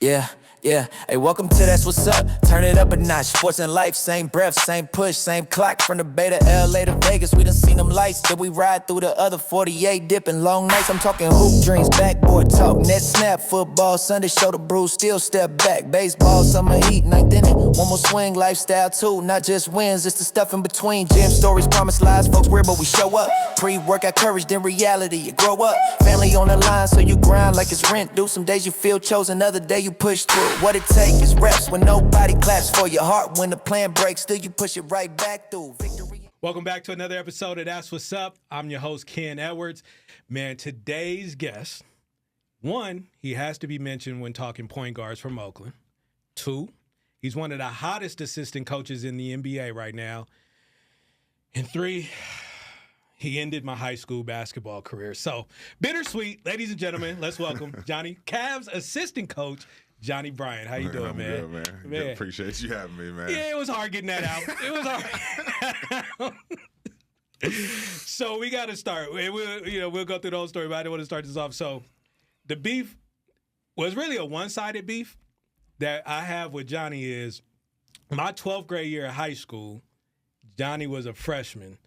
Yeah, yeah. Hey, welcome to That's What's Up. Turn it up a notch. Sports and life, same breath, same push, same clock. From the Bay to LA to Vegas, we done seen them lights. Then we ride through the other 48, dipping long nights. I'm talking hoop dreams, backboard talk, net snap, football, Sunday show the bruise, still step back. Baseball, summer heat, ninth inning. One more swing, lifestyle too, not just wins, it's the stuff in between. Gym stories, promise lies, folks weird, but we show up. Pre-workout courage, then reality, you grow up. Family on the line, so you grind like it's rent due. Some days you feel chosen, other day you push through. What it take is reps when nobody claps for your heart. When the plan breaks, still you push it right back through. Victory. Welcome back to another episode of That's What's Up. I'm your host, Ken Edwards. Man, today's guest, one, he has to be mentioned when talking point guards from Oakland. Two, he's one of the hottest assistant coaches in the NBA right now. And three, he ended my high school basketball career. So, bittersweet, ladies and gentlemen, let's welcome Johnny, Cavs assistant coach, Johnny Bryant. How you doing, man? I'm good, man. Appreciate you having me, man. Yeah, it was hard getting that out. It was hard. So we got to start. We'll go through the whole story, but I didn't want to start this off. So the beef was really a one-sided beef that I have with Johnny is my 12th grade year of high school, Johnny was a freshman.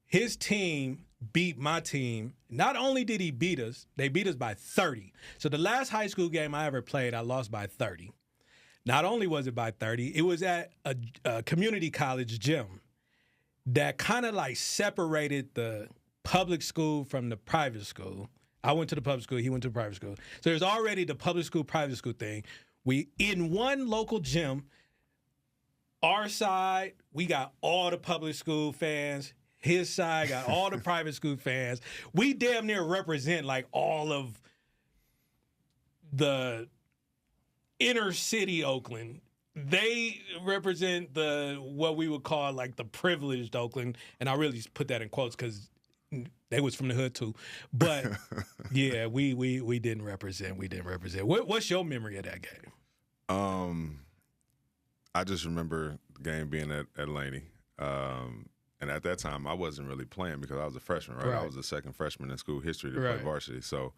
His team beat my team. Not only did he beat us, they beat us by 30. So the last high school game I ever played, I lost by 30. Not only was it by 30, it was at a community college gym that kind of like separated the public school from the private school. I went to the public school, he went to the private school. So there's already the public school, private school thing. We, in one local gym, our side, we got all the public school fans. His side got all the private school fans. We damn near represent like all of the inner city Oakland. They represent what we would call like the privileged Oakland, and I really put that in quotes because they was from the hood too. But yeah, we didn't represent. We didn't represent. What's your memory of that game? I just remember the game being at Laney. And at that time, I wasn't really playing because I was a freshman, right? I was the second freshman in school history to play varsity. So,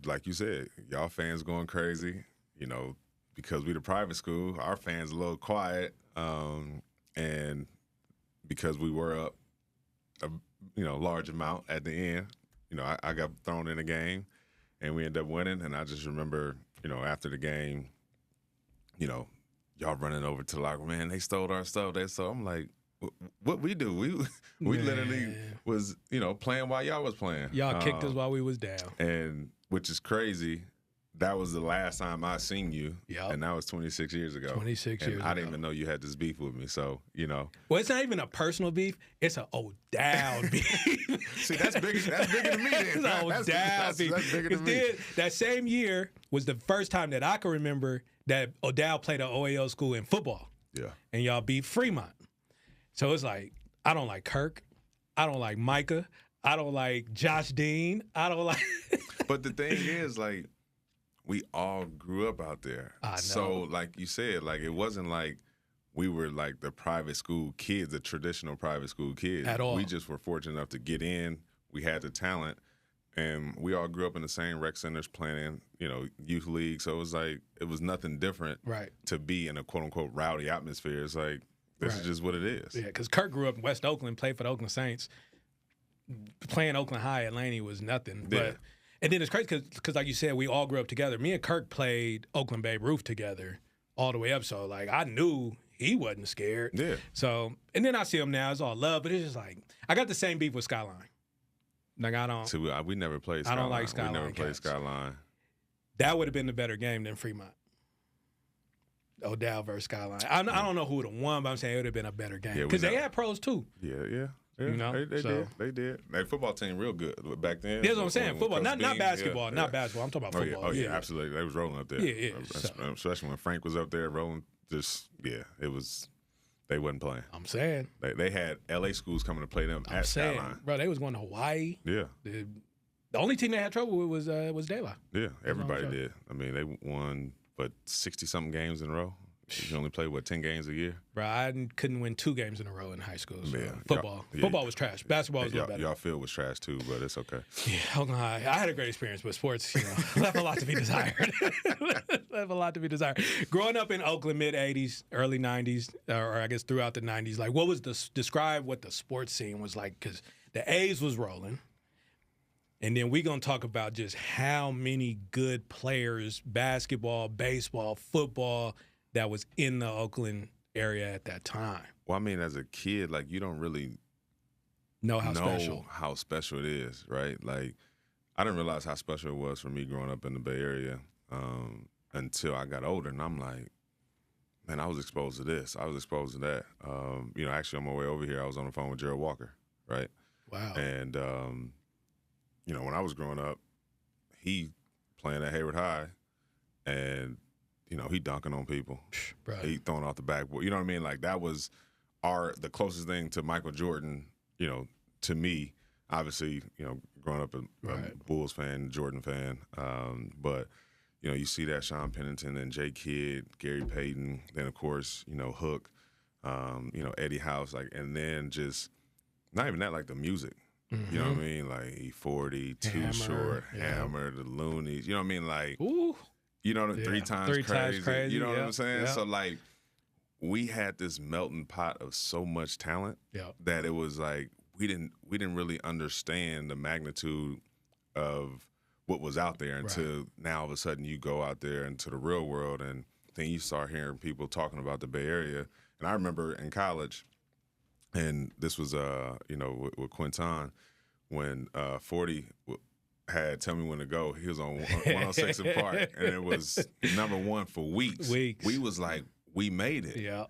like you said, y'all fans going crazy, because we the private school, our fans a little quiet. And because we were up a large amount at the end, I got thrown in the game and we ended up winning. And I just remember, after the game, y'all running over to the locker, man, they stole our stuff. So I'm like, what we do? We literally was, playing while y'all was playing. Y'all kicked us while we was down. And which is crazy. That was the last time I seen you. Yep. And that was 26 years ago. 26 years ago. I didn't even know you had this beef with me. So, Well, it's not even a personal beef. It's an O'Dowd beef. See, that's bigger than me then. It's an O'Dowd beef. That's bigger than me. That same year was the first time that I can remember that O'Dowd played at OAL school in football. Yeah. And y'all beat Fremont. So it's like, I don't like Kirk. I don't like Micah. I don't like Josh Dean. I don't like... But the thing is, like, we all grew up out there. I know. So, like you said, like, it wasn't like we were, like, the private school kids, the traditional private school kids. At all. We just were fortunate enough to get in. We had the talent. And we all grew up in the same rec centers playing, youth league. So it was like, it was nothing different to be in a quote-unquote rowdy atmosphere. It's like, this is just what it is. Yeah, because Kirk grew up in West Oakland, played for the Oakland Saints. Playing Oakland High at Laney was nothing. Yeah. And then it's crazy because, like you said, we all grew up together. Me and Kirk played Oakland Babe Ruth together all the way up. So, like, I knew he wasn't scared. Yeah. So, and then I see him now. It's all love. But it's just like, I got the same beef with Skyline. Like, I don't. So we never played Skyline. I don't like Skyline. We never played Cats. Skyline. That would have been the better game than Fremont. O'Dowd versus Skyline. I don't know who would have won, but I'm saying it would have been a better game. Because they had pros, too. Yeah. They did. Their football team real good back then. That's what I'm saying. Football, not basketball. Not basketball. I'm talking about football. Oh, yeah, absolutely. They was rolling up there. Yeah. Especially when Frank was up there rolling. It was. They wasn't playing. I'm saying. They had L.A. schools coming to play them at Skyline. Bro, they was going to Hawaii. Yeah. The only team they had trouble with was De La. Yeah, everybody did. I mean, they won, 60-something games in a row? You only play, 10 games a year? Bro, I couldn't win 2 games in a row in high school. So Yeah. football. Football was trash. Basketball was a little better. Y'all field was trash too, but it's okay. Yeah, Oakland High. I had a great experience, but sports, left a lot to be desired. Left a lot to be desired. Growing up in Oakland, mid-'80s, early '90s, or I guess throughout the '90s, like, what was describe what the sports scene was like? Because the A's was rolling. And then we're going to talk about just how many good players, basketball, baseball, football, that was in the Oakland area at that time. Well, I mean, as a kid, like, you don't really know how special it is, right? Like, I didn't realize how special it was for me growing up in the Bay Area until I got older. And I'm like, man, I was exposed to this. I was exposed to that. Actually, on my way over here, I was on the phone with Gerald Walker, right? Wow. And, when I was growing up, he playing at Hayward High, and, he dunking on people. Right. He throwing off the backboard. You know what I mean? Like, that was the closest thing to Michael Jordan, to me. Obviously, growing up a Bulls fan, Jordan fan. But, you see that Sean Pennington and Jay Kidd, Gary Payton, then, of course, Hook, Eddie House, like, and then just not even that, like the music. Mm-hmm. You know what I mean? Like E40, Too Short, Hammer, the Loonies. You know what I mean? Like, ooh. 3 times crazy. You know what I'm saying? Yeah. So, like, we had this melting pot of so much talent that it was like we didn't really understand the magnitude of what was out there until now all of a sudden you go out there into the real world, and then you start hearing people talking about the Bay Area. And I remember in college, and this was, with Quinton, when 40 had Tell Me When to Go. He was on 106 and Park, and it was number 1 for weeks. We was like, we made it. Yeah.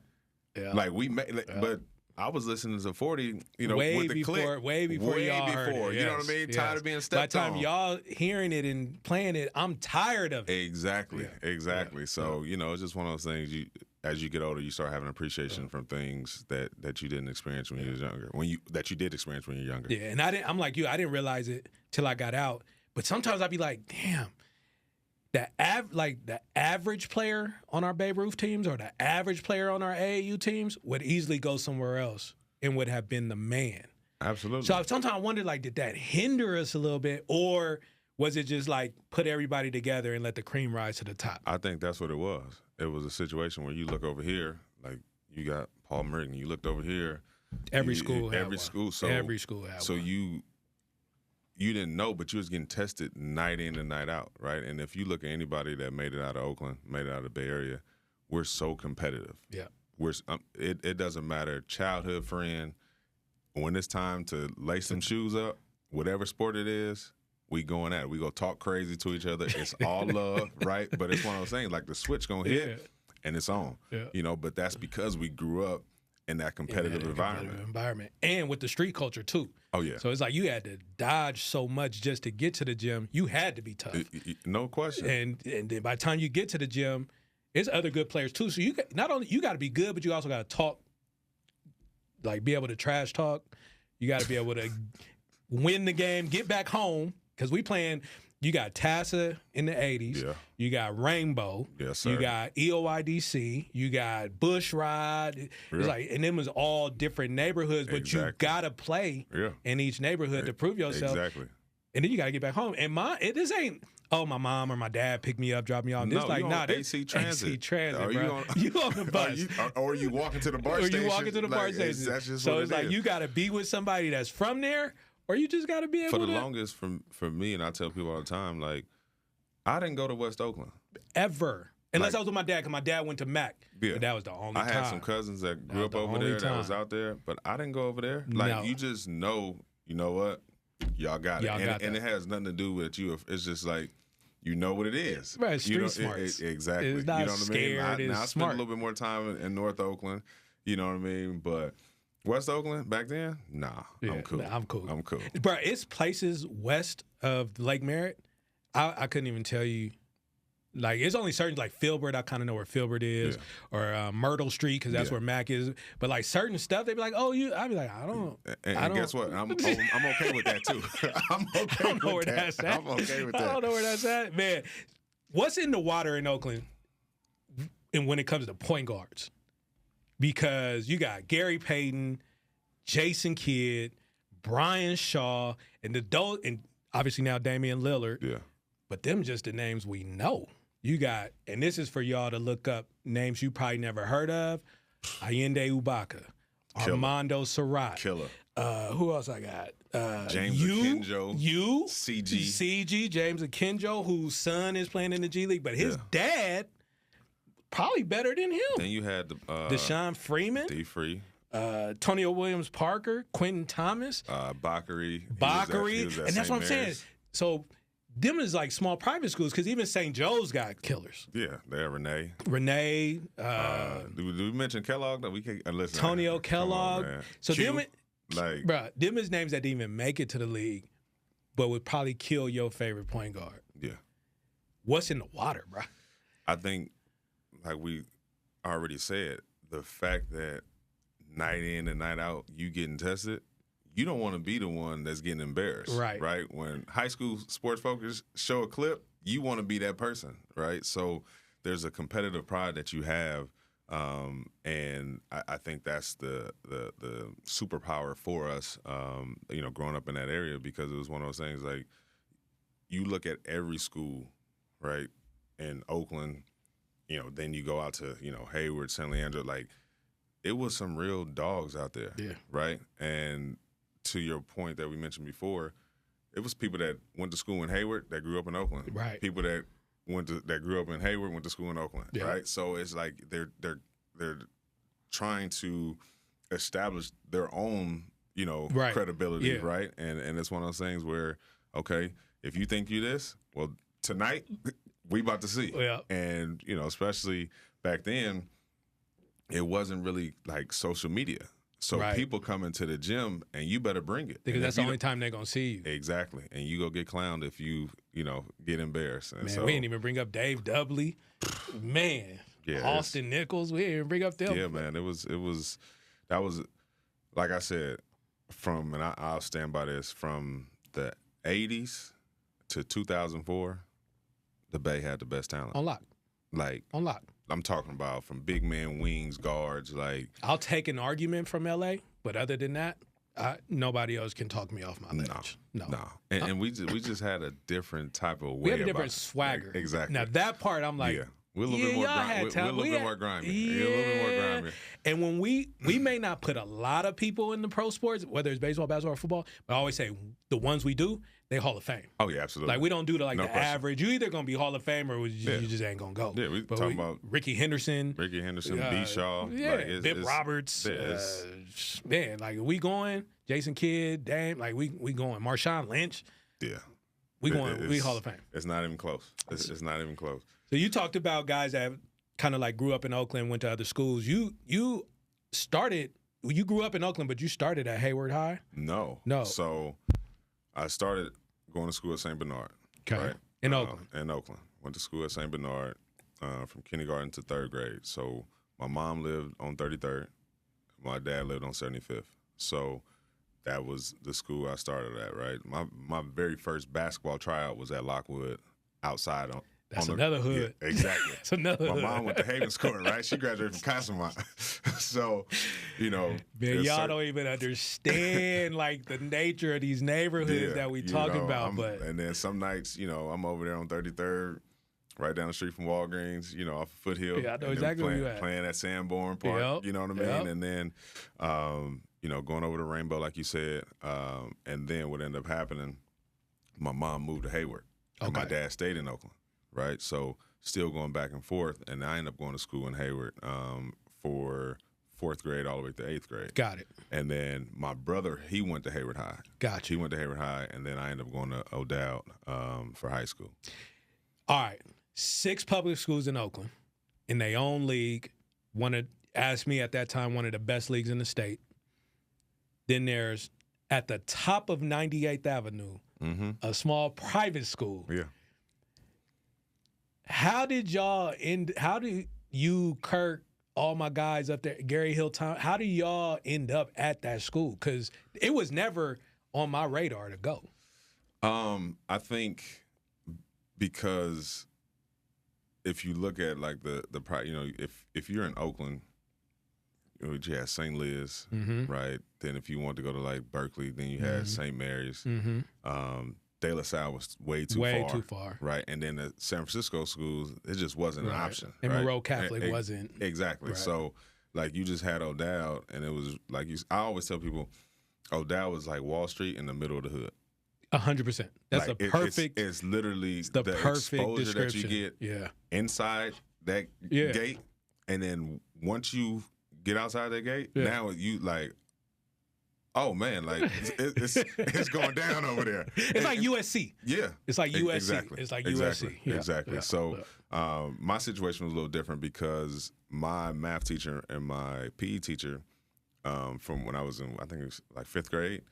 Like, we made but I was listening to 40, way with the before, clip. Way before y'all heard it. You know what I mean? Tired of being stepped on. By the time y'all hearing it and playing it, I'm tired of it. Exactly. So, it's just one of those things as you get older, you start having appreciation from things that you didn't experience when you was younger. That you did experience when you're younger. Yeah, and I'm like you. I didn't realize it till I got out. But sometimes I'd be like, damn, the average player on our Babe Ruth teams or the average player on our AAU teams would easily go somewhere else and would have been the man. Absolutely. So sometimes I wonder, like, did that hinder us a little bit, or was it just like put everybody together and let the cream rise to the top? I think that's what it was. It was a situation where you look over here, like you got Paul Merton. You looked over here. Every school had one. So every school had so one. you didn't know, but you was getting tested night in and night out, right? And if you look at anybody that made it out of Oakland, made it out of the Bay Area, we're so competitive. Yeah. It doesn't matter, childhood friend, when it's time to lace some shoes up, whatever sport it is, we going at it. We go talk crazy to each other. It's all love, right? But it's one of those things, like the switch gonna hit and it's on. Yeah. But that's because we grew up in that competitive environment. And with the street culture too. Oh yeah. So it's like you had to dodge so much just to get to the gym. You had to be tough. No question. And then by the time you get to the gym, it's other good players too. So you not only you got to be good, but you also got to talk, like be able to trash talk. You got to be able to win the game, get back home, because we playing. You got Tassa in the 80s. Yeah. You got Rainbow. Yes, sir. You got EOIDC. You got Bush Ride. It's like, and them was all different neighborhoods, but you got to play in each neighborhood to prove yourself. Exactly. And then you got to get back home. And this ain't, my mom or my dad picked me up, dropped me off. No, this like, nah, this AC Transit. AC Transit, Are bro. You on the bus. Or you walking to the bar station. Or you walking to the bar station. That's just so what it's it like is. you got to be with somebody that's from there, or you just got to be able to. For the longest, for me, and I tell people all the time, like, I didn't go to West Oakland. Ever. Unless I was with my dad, because my dad went to Mac. Yeah. But that was the only time. I had some cousins that grew up over there that was out there, but I didn't go over there. Like, you just know, you know what? Y'all got it. And it has nothing to do with you. It's just like, you know what it is. Right, street smarts. Exactly. It's not you know what scared, I mean? it's I spent a little bit more time in North Oakland, you know what I mean? But West Oakland, back then, I'm cool. I'm cool. I'm cool. Bro, it's places west of Lake Merritt, I couldn't even tell you. Like, it's only certain, like Filbert, I kind of know where Filbert is, or Myrtle Street, because that's where Mac is. But, like, certain stuff, they be like, oh, I'd be like, I don't. And guess what? I'm okay with that, too. I'm okay I don't know where that's at. I'm okay with that. I don't know where that's at. Man, what's in the water in Oakland? and when it comes to point guards, because you got Gary Payton, Jason Kidd, Brian Shaw, and and obviously now Damian Lillard. Yeah. But them just the names we know. You got, and this is for y'all to look up names you probably never heard of: Allende Ibaka, Killer. Armando Surratt. Killer. Who else I got? James Akinjo. CG, James Akinjo, whose son is playing in the G League, but his dad probably better than him. Then you had Deshaun Freeman, D. Free, Tonio Williams Parker, Quentin Thomas, Bakary, and that's what I'm saying. So them is like small private schools because even St. Joe's got killers. Yeah, there Renee. Do we mention Kellogg? No, we can't. Listen, Tonio Kellogg. So Q, them is names that didn't even make it to the league, but would probably kill your favorite point guard. Yeah. What's in the water, bro? I think, like we already said, the fact that night in and night out you getting tested, you don't want to be the one that's getting embarrassed. Right. When high school sports focus show a clip, you want to be that person, right? So there's a competitive pride that you have. And I think that's the superpower for us, growing up in that area, because it was one of those things like you look at every school, right, in Oakland, then you go out to, Hayward, San Leandro, like it was some real dogs out there, right? And to your point that we mentioned before, it was people that went to school in Hayward that grew up in Oakland, right? People that grew up in Hayward went to school in Oakland, right? So it's like they're trying to establish their own, credibility, right? And it's one of those things where, okay, if you think you this, well, tonight we about to see. Yeah. And, especially back then, it wasn't really like social media. So people come into the gym and you better bring it. Because that's the only time they're going to see you. Exactly. And you go get clowned if you, get embarrassed. And man, we didn't even bring up Dave Dudley. Man. Yeah, Austin Nichols, we didn't even bring up them. Yeah, man. That was like I said, and I'll stand by this, from the 80s to 2004, the Bay had the best talent. On lock. On lock. I'm talking about from big man, wings, guards. Like, I'll take an argument from LA, but other than that, nobody else can talk me off my ledge. No. And we just had a different type of way. We had a different swagger. Exactly. Now that part, I'm like, we're a little bit more grimy. Yeah. A little bit more grimy. And when we may not put a lot of people in the pro sports, whether it's baseball, basketball, or football, but I always say the ones we do, they Hall of Fame. Oh yeah, absolutely. Like we don't do the question. average. You either gonna be Hall of Fame or you just ain't gonna go. Yeah, we talking about Ricky Henderson, B. Shaw, Bip Roberts. Man, like we going. Jason Kidd, Dame, like we going. Marshawn Lynch. Yeah, we going. We Hall of Fame. It's not even close. It's not even close. So you talked about guys that kind of like grew up in Oakland, went to other schools. You grew up in Oakland, but you started at Hayward High? No. So I started going to school at St. Bernard. Okay. Right? In Oakland. In Oakland. Went to school at St. Bernard from kindergarten to third grade. So my mom lived on 33rd. My dad lived on 75th. So that was the school I started at, right? My very first basketball tryout was at Lockwood, outside on. That's another hood. Yeah, exactly. That's another hood. My mom went to Haven School, right? She graduated from Castlemont. So, man, y'all don't even understand like the nature of these neighborhoods that we talking about. And then some nights, I'm over there on 33rd, right down the street from Walgreens, off of Foothill. Yeah, I know exactly where you at. Playing at Sanborn Park, you know what I mean? Yep. And then, going over to Rainbow, like you said. And then what ended up happening, my mom moved to Hayward. And my dad stayed in Oakland. Right, so still going back and forth, and I ended up going to school in Hayward for 4th grade all the way to 8th grade. Got it. And then my brother, he went to Hayward High. Gotcha. He went to Hayward High, and then I ended up going to O'Dowd for high school. All right, 6 public schools in Oakland, in their own league. Asked me at that time, one of the best leagues in the state. Then there's at the top of 98th Avenue, a small private school. Yeah. How do you, Kirk, all my guys up there, Gary Hill, Tom, how do y'all end up at that school? Because it was never on my radar to go. I think because if you look at like if you're in Oakland, you had St. Liz, right? Then if you want to go to like Berkeley, then you had St. Mary's. De La Salle was way too far. Right. And then the San Francisco schools, it just wasn't an option. And right? Monroe Catholic wasn't. Exactly. Right. So like you just had O'Dowd, and it was like I always tell people, O'Dowd was like Wall Street in the middle of the hood. 100%. That's like a perfect. It's literally the perfect exposure description. that you get inside that gate, and then once you get outside that gate, now you like, oh man, like it's going down over there. It's like USC. Yeah, it's like USC. Exactly. It's like USC. Yeah. Exactly. Yeah. So my situation was a little different because my math teacher and my PE teacher, from when I was in, I think it was like 5th grade,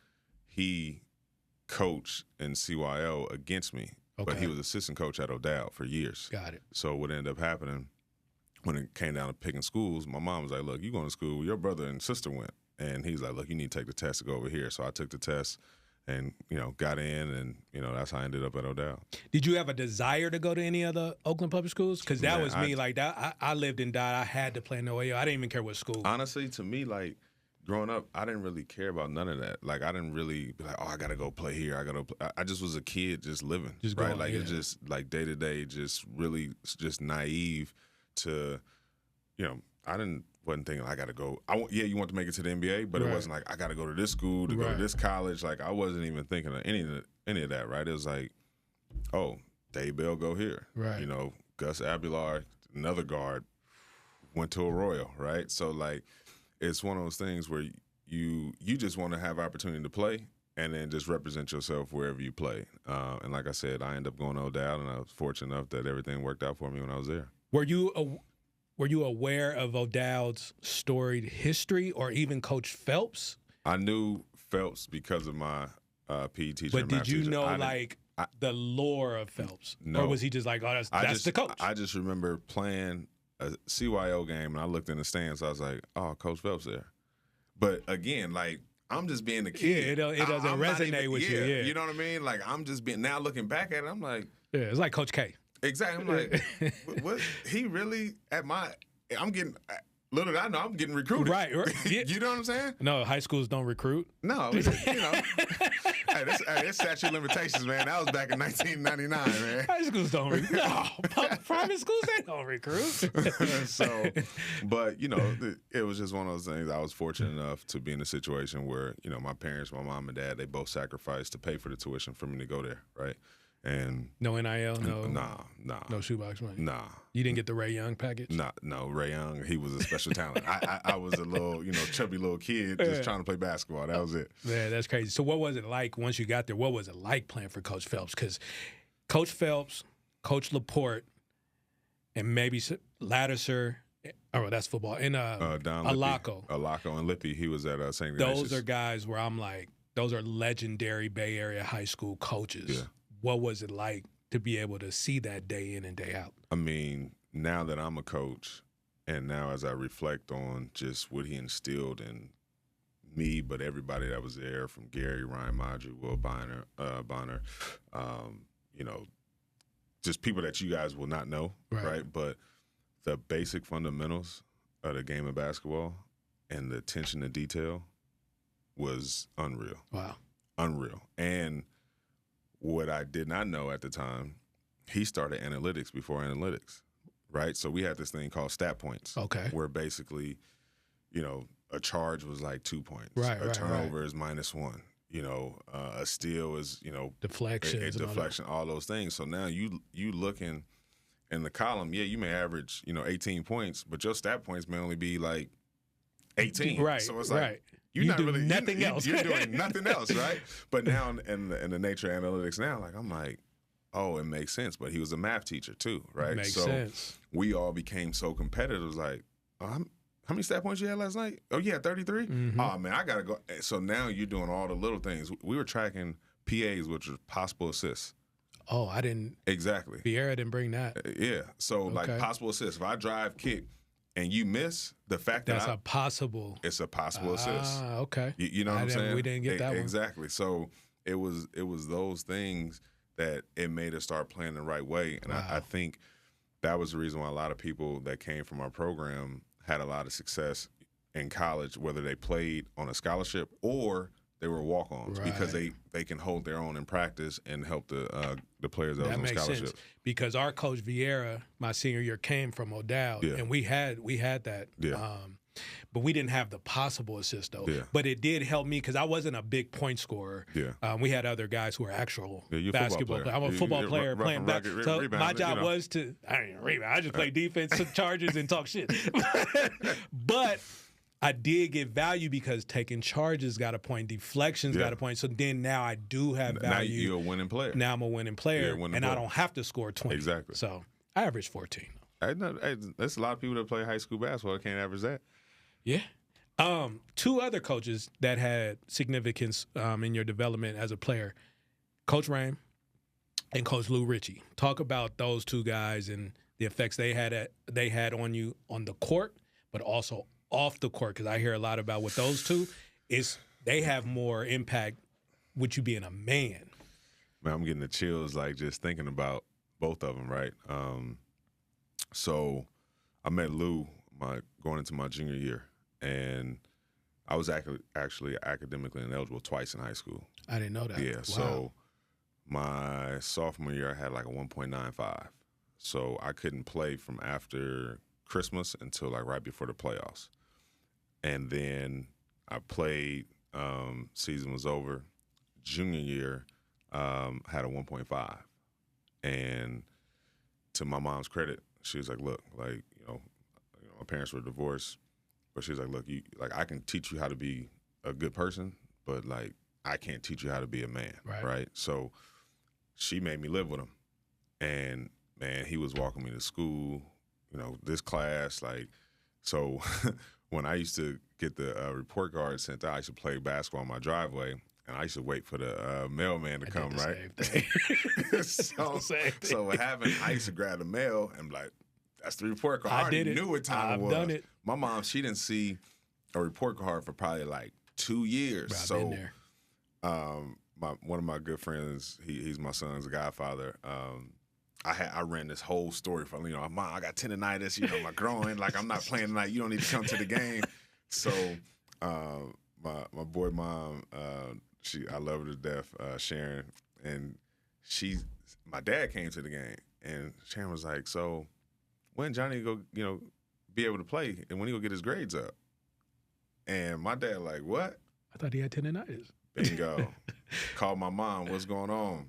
he coached in CYO against me, but he was assistant coach at O'Dowd for years. Got it. So what ended up happening when it came down to picking schools, my mom was like, look, you going to school, your brother and sister went. And he's like, look, you need to take the test to go over here. So I took the test and, got in, and, that's how I ended up at O'Dowd. Did you have a desire to go to any other Oakland public schools? Because that was me. Like, that, I lived and died. I had to play in the OAO. I didn't even care what school. Honestly, to me, like, growing up, I didn't really care about none of that. Like, I didn't really be like, oh, I got to go play here. I just was a kid just living, right? Like, it's just, like, day to day, just really just naive to, wasn't thinking I got to go. You want to make it to the NBA, but it wasn't like I got to go to this school to go to this college. Like I wasn't even thinking of any of that. Right? It was like, oh, Dave Bell go here. Right. Gus Abular, another guard, went to Arroyo. Right. So like, it's one of those things where you just want to have opportunity to play and then just represent yourself wherever you play. And like I said, I ended up going to O'Dowd, and I was fortunate enough that everything worked out for me when I was there. Were you aware of O'Dowd's storied history, or even Coach Phelps? I knew Phelps because of my PE teacher. But did you know the lore of Phelps? No. Or was he just like, oh, that's the coach? I just remember playing a CYO game, and I looked in the stands. I was like, oh, Coach Phelps there. But again, like, I'm just being a kid. Yeah, it doesn't resonate with you. Yeah. You know what I mean? Like, I'm just being, now looking back at it, I'm like. Yeah, it's like Coach K. Exactly. I'm like, what? He really I'm getting, little did I know, I'm getting recruited. Right. Yeah. You know what I'm saying? No, high schools don't recruit. No, hey, it's statute of limitations, man. That was back in 1999, man. High schools don't recruit. No, private schools, they don't recruit. But, it was just one of those things. I was fortunate enough to be in a situation where, my parents, my mom and dad, they both sacrificed to pay for the tuition for me to go there, right? And no NIL, no shoebox money. Nah. You didn't get the Ray Young package? No, Ray Young, he was a special talent. I was a little, chubby little kid just trying to play basketball. That was it. Yeah, that's crazy. So what was it like once you got there? What was it like playing for Coach Phelps? Because Coach Phelps, Coach Laporte, and maybe Laddiser, that's football, and Alaco. Alaco and Lippy, he was at St. Ignatius. Those are guys where I'm like, those are legendary Bay Area high school coaches. Yeah. What was it like to be able to see that day in and day out? I mean, now that I'm a coach, and now as I reflect on just what he instilled in me, but everybody that was there, from Gary, Ryan Madry, Will Bonner, just people that you guys will not know, right? But the basic fundamentals of the game of basketball and the attention to detail was unreal. Wow. Unreal. And what I did not know at the time, he started analytics before analytics, right? So we had this thing called stat points. Okay. Where basically, a charge was like 2 points. Right, a turnover is -1. A steal is, deflections, a deflection, all those things. So now you looking in the column, you may average, 18 points, but your stat points may only be like 18. Right. So it's like, right. You're you not do really nothing else. You're doing nothing else, right? But now in the nature of analytics now, like I'm like, oh, it makes sense. But he was a math teacher too, right? Makes sense. We all became so competitive. It was like, how many stat points you had last night? Oh, yeah, 33? Mm-hmm. Oh, man, I got to go. So now you're doing all the little things. We were tracking PAs, which was possible assists. Oh, I didn't. Exactly. Vieira didn't bring that. Yeah. So, like, possible assists. If I drive, kick, and you miss, the fact that it's a possible assist. Okay. You know what I'm saying? We didn't get that one. Exactly. So it was those things that it made us start playing the right way. And I think that was the reason why a lot of people that came from our program had a lot of success in college, whether they played on a scholarship or they were walk-ons, because they can hold their own in practice and help the players that was on scholarship. Sense, because our coach Vieira, my senior year, came from O'Dowd, and we had that. Yeah. But we didn't have the possible assist though. Yeah. But it did help me because I wasn't a big point scorer. Yeah. We had other guys who were actual basketball players. I'm a You- football you're player rough playing and back. rugged, So rebound, my job you know. was to I didn't even rebound. I just played defense, took charges, and talk shit. But I did get value because taking charges got a point, deflections got a point. So then now I do have value. Now you're a winning player. Now I'm a winning player, winning and player. I don't have to score 20. Exactly. So I averaged 14. There's a lot of people that play high school basketball that can't average that. Yeah. Two other coaches that had significance in your development as a player, Coach Rame and Coach Lou Ritchie. Talk about those two guys and the effects they had on you on the court, but also off the court, because I hear a lot about with those two is they have more impact with you being a man. Man, I'm getting the chills like just thinking about both of them, right? So I met Lou going into my junior year, and I was actually academically ineligible twice in high school. I didn't know that. Yeah, Wow. so my sophomore year I had like a 1.95. So I couldn't play from after Christmas until like right before the playoffs. And then I played, season was over. Junior year, had a 1.5. And to my mom's credit, she was like, look, like, my parents were divorced, but she was like, look, I can teach you how to be a good person, but like, I can't teach you how to be a man, right? So she made me live with him. And man, he was walking me to school, this class, like, so when I used to get the report card sent out, I used to play basketball on my driveway, and I used to wait for the mailman to come, right? So what happened, I used to grab the mail and be like, that's the report card. I already knew what time it was. Done it. My mom, she didn't see a report card for probably like 2 years. I've so been there. one of my good friends, he's my son's godfather. I ran this whole story for Mom, I got tendonitis, my groin, like I'm not playing tonight. You don't need to come to the game. So my boy mom, I love her to death, Sharon, and my dad came to the game, and Sharon was like, so when Johnny go, be able to play, and when he go get his grades up? And my dad like, what? I thought he had tendonitis. Bingo. Called my mom, what's going on?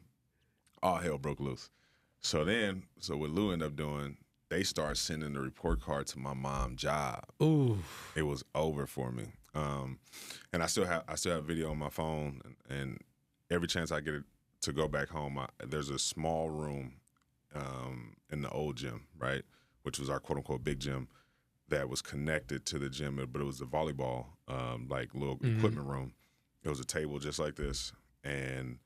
All hell broke loose. So what Lou ended up doing, they started sending the report card to my mom's job. Ooh. It was over for me. And I still have video on my phone, and every chance I get it to go back home, there's a small room in the old gym, right, which was our quote-unquote big gym, that was connected to the gym, but it was a volleyball, like little equipment room. It was a table just like this, and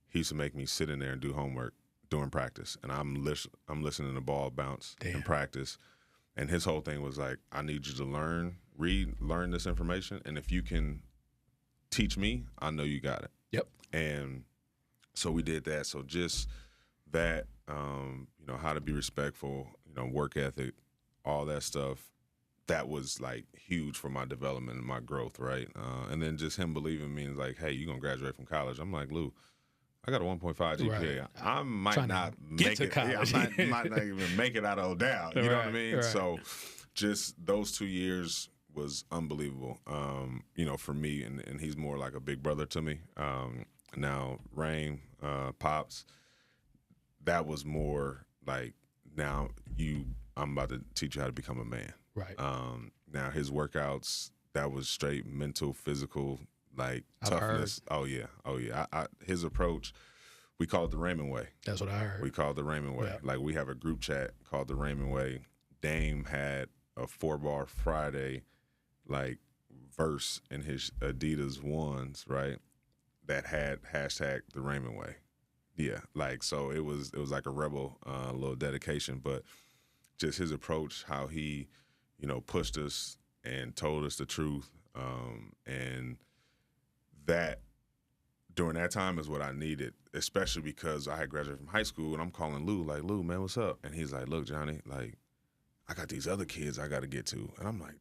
he used to make me sit in there and do homework during practice, and I'm listening to the ball bounce in practice, and his whole thing was like, I need you to learn this information, and if you can teach me, I know you got it. Yep. And so we did that. So just that, how to be respectful, work ethic, all that stuff, that was like huge for my development and my growth, right? And then just him believing me and like, hey, you're gonna graduate from college. I'm like, Lou, I got a 1.5 GPA. Right. I might not make it. Yeah, I might not even make it out of O'Dowd. You know what I mean? Right. So just those 2 years was unbelievable, for me. And he's more like a big brother to me. Now, Rain, Pops, that was more like, now I'm about to teach you how to become a man. Right. Now, his workouts, that was straight mental, physical, like I've toughness. heard. Oh yeah. His approach, we call it the Raymond Way. That's what I heard. We call it the Raymond Way. Yeah. Like, we have a group chat called the Raymond Way. Dame had a 4-bar Friday, like, verse in his Adidas ones, right, that had hashtag the Raymond Way. Yeah, like, so it was like a rebel, little dedication, but just his approach, how he, pushed us and told us the truth, and that during that time is what I needed, especially because I had graduated from high school and I'm calling Lou, like, Lou, man, what's up? And he's like, look, Johnny, like, I got these other kids I got to get to. And I'm like,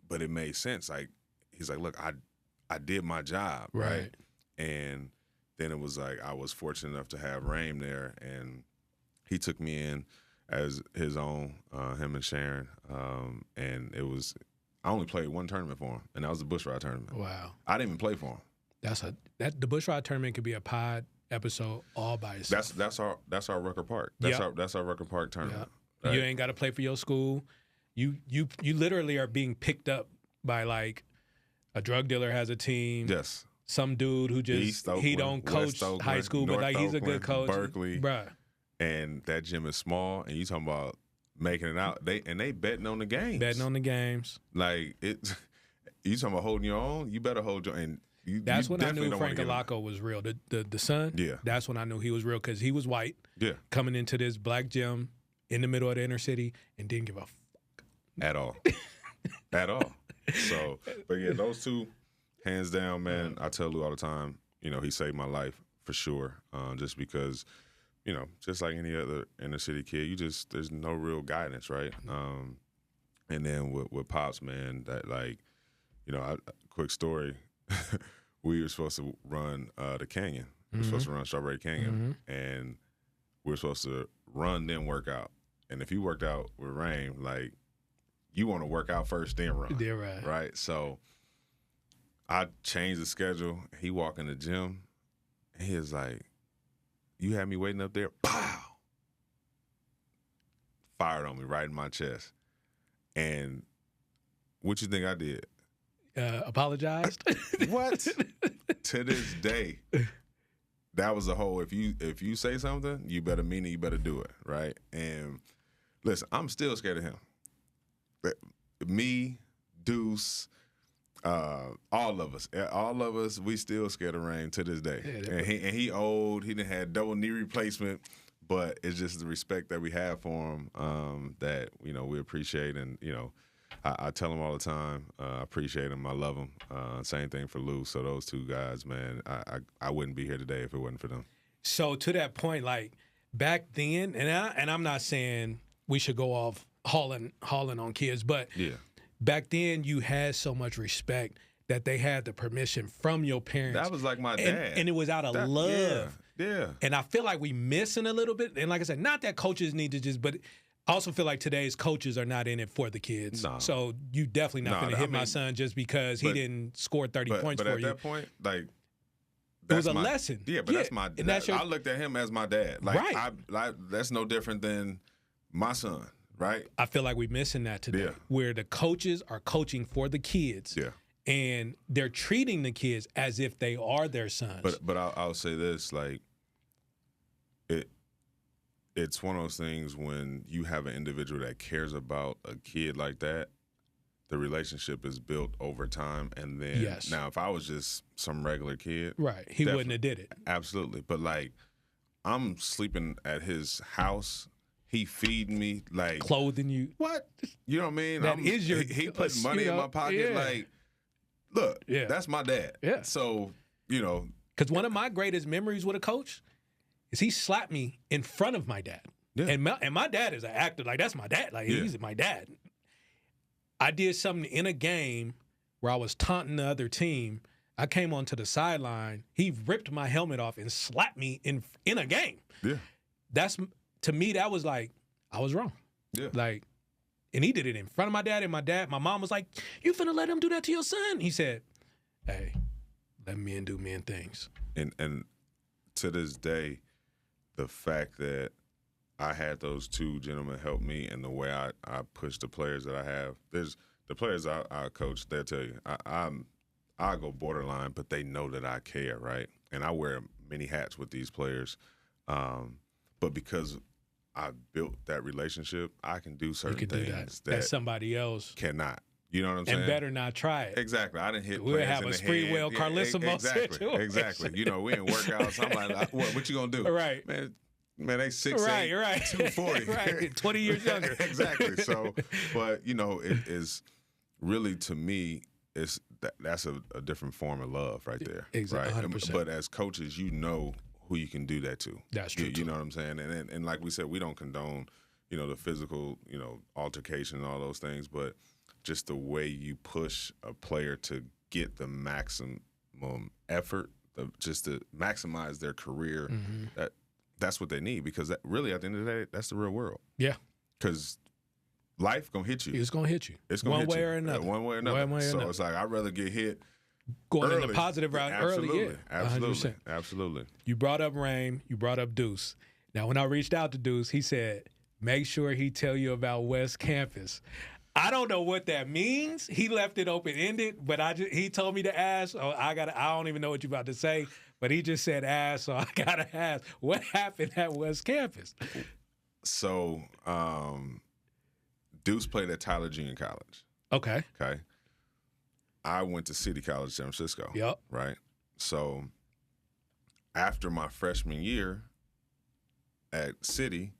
but it made sense. Like, he's like, look, I did my job, right? And then it was like I was fortunate enough to have Raim there, and he took me in as his own, him and Sharon. And it was, I only played one tournament for him, and that was the Bush Ride tournament. Wow. I didn't even play for him. The Bush Ride tournament could be a pod episode all by itself. That's our Rucker Park. That's our Rucker Park tournament. Yep. Right? You ain't got to play for your school. You literally are being picked up by like a drug dealer has a team. Yes. Some dude who just Oakland, he don't coach Oakland, high school, North but like he's a good coach. Berkeley, bruh. And that gym is small, and you talking about making it out. They betting on the games. Betting on the games. Like it. You talking about holding your own? You better hold your own. That's when I knew Frank Alaco was real. The son. Yeah. That's when I knew he was real because he was white. Yeah. Coming into this black gym in the middle of the inner city and didn't give a fuck at all. At all. So, but yeah, those two, hands down, man. I tell Lou all the time. You know, he saved my life for sure. Just because, you know, just like any other inner city kid, there's no real guidance, right? And then with Pops, man, that like, you know, quick story. We were supposed to run the canyon. We were supposed to run Strawberry Canyon, and we were supposed to run then work out. And if you worked out with Raim, like you want to work out first then run. Yeah, right. Right. So I changed the schedule. He walked in the gym. And he was like, "You had me waiting up there." Pow! Fired on me right in my chest. And what you think I did? Apologized. What? To this day, that was the whole. If you say something, you better mean it. You better do it, right? And listen, I'm still scared of him. But me, Deuce, all of us, we still scared of Raim to this day. Yeah, and he old. He didn't have double knee replacement, but it's just the respect that we have for him that we appreciate, and I tell him all the time, I appreciate him, I love him. Same thing for Lou. So those two guys, man, I wouldn't be here today if it wasn't for them. So to that point, like back then, and I'm not saying we should go off hauling on kids, but back then you had so much respect that they had the permission from your parents. That was like my dad. And it was out of love. Yeah. And I feel like we missing a little bit. And like I said, not that coaches need to just, but I also feel like today's coaches are not in it for the kids. No. So you definitely not going to hit my son just because he didn't score 30 points for you. But at that point, like, it was a lesson. Yeah, but that's my dad. I looked at him as my dad. Like, right. That's no different than my son, right? I feel like we're missing that today, where the coaches are coaching for the kids. Yeah. And they're treating the kids as if they are their sons. But I'll say this, like, it's one of those things when you have an individual that cares about a kid like that, the relationship is built over time. And then now if I was just some regular kid. Right. He wouldn't have did it. Absolutely. But like I'm sleeping at his house. He feeding me, like clothing you. What? You know what I mean? That is your he put money in my pocket. Like, look, that's my dad. Yeah. So, because one of my greatest memories with a coach is he slapped me in front of my dad. Yeah. And my dad is an actor. Like, that's my dad. Like, he's my dad. I did something in a game where I was taunting the other team. I came onto the sideline. He ripped my helmet off and slapped me in a game. Yeah. To me, that was like, I was wrong. Yeah. Like, and he did it in front of my dad. And my mom was like, "You finna let him do that to your son?" He said, "Hey, let men do men things." And to this day, the fact that I had those two gentlemen help me and the way I push the players that I have. There's the players I coach, they'll tell you, I go borderline, but they know that I care, right? And I wear many hats with these players. But because I built that relationship, I can do certain things that somebody else cannot. You know what I'm saying? And better not try it. Exactly. I didn't hit we'll players have in a the Spreewell head. Carlissimo situation. Exactly. We in workouts. I'm like, what you gonna do? Right. Man, they 6'8", right. 240. Right. 20 years younger. Exactly. So, but it is really, to me, that's a different form of love right there. Exactly, right? 100%. But as coaches, you know who you can do that to. That's true. You know what I'm saying? And like we said, we don't condone, the physical, altercation and all those things, but just the way you push a player to get the maximum effort, just to maximize their career, that's what they need, because really, at the end of the day, that's the real world. Yeah. Because life gonna hit you. It's gonna hit you. It's gonna one hit way you. or another. One way or another. One way or so another. it's like I'd rather get hit going early. in the positive route Absolutely. early. Yeah, Absolutely. 100%. Absolutely. You brought up Rain. You brought up Deuce. Now, when I reached out to Deuce, he said, make sure he tell you about West Campus. I don't know what that means. He left it open-ended, but he told me to ask. So I don't even know what you're about to say, but he just said ask, so I got to ask. What happened at West Campus? So, Deuce played at Tyler Junior College. Okay. Okay. I went to City College, San Francisco. Yep. Right? So, after my freshman year at City,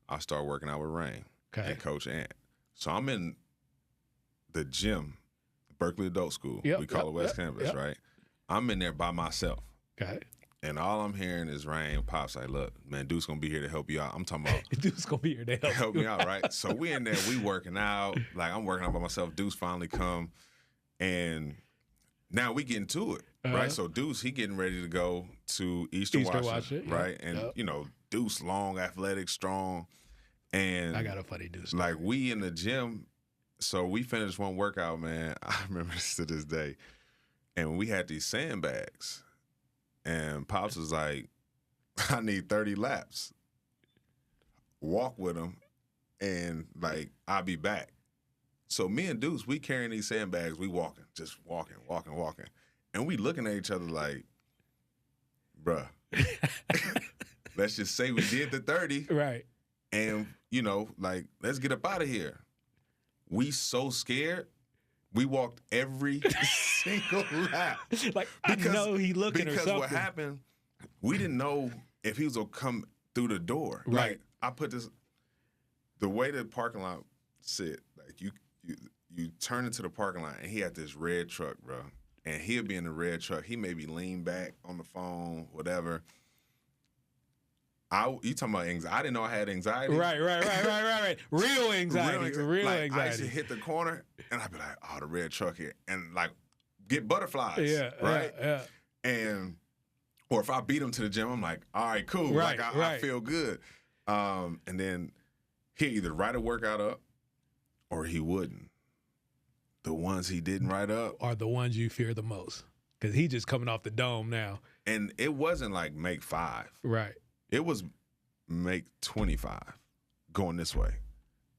I started working out with Rain and Coach Ant. So, I'm in the gym, Berkeley Adult School. We call it West Campus, right? I'm in there by myself. Okay. And all I'm hearing is Rain, Pop's like, look, man, Deuce going to be here to help you out. I'm talking about Deuce going to be here to help me out, right? So we in there, we working out. Like, I'm working out by myself. Deuce finally come. And now we getting to it, right? So Deuce, he getting ready to go to Eastern Washington, right? And, Deuce, long, athletic, strong. And I got a funny Deuce. Like, we in the gym, so we finished one workout, man. I remember this to this day. And we had these sandbags. And Pops was like, I need 30 laps. Walk with him, and, like, I'll be back. So me and Deuce, we carrying these sandbags. We walking, just walking. And we looking at each other like, bruh, let's just say we did the 30. Right. And, like, let's get up out of here. We so scared. We walked every single lap. Like, I know he looking or something. Because what happened, we didn't know if he was going to come through the door. Right. Like, I put this, the way the parking lot sit, like, you turn into the parking lot, and he had this red truck, bro. And he'll be in the red truck. He maybe lean back on the phone, whatever. You talking about anxiety? I didn't know I had anxiety. Right. Real anxiety. Real like, anxiety. I used to hit the corner, and I'd be like, oh, the red truck here. And, like, get butterflies. Yeah. Right? Yeah. And, or if I beat him to the gym, I'm like, all right, cool. Right, like, I feel good. And then he'd either write a workout up or he wouldn't. The ones he didn't write up are the ones you fear the most, because he just coming off the dome now. And it wasn't like make 5. Right. It was make 25 going this way,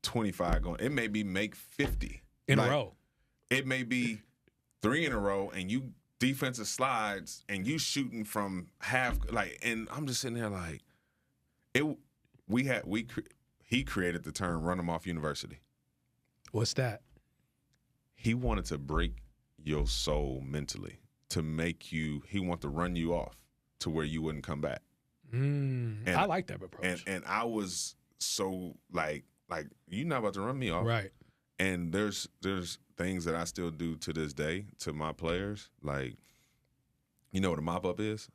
25 going. It may be make 50 in a row. It may be 3 in a row, and you defensive slides, and you shooting from half. Like, and I'm just sitting there like, he created the term "run them off university." What's that? He wanted to break your soul mentally, to make you. He wanted to run you off to where you wouldn't come back. And I like that approach. And I was so like you're not about to run me off, right? And there's things that I still do to this day to my players, like, you know what a mop up is?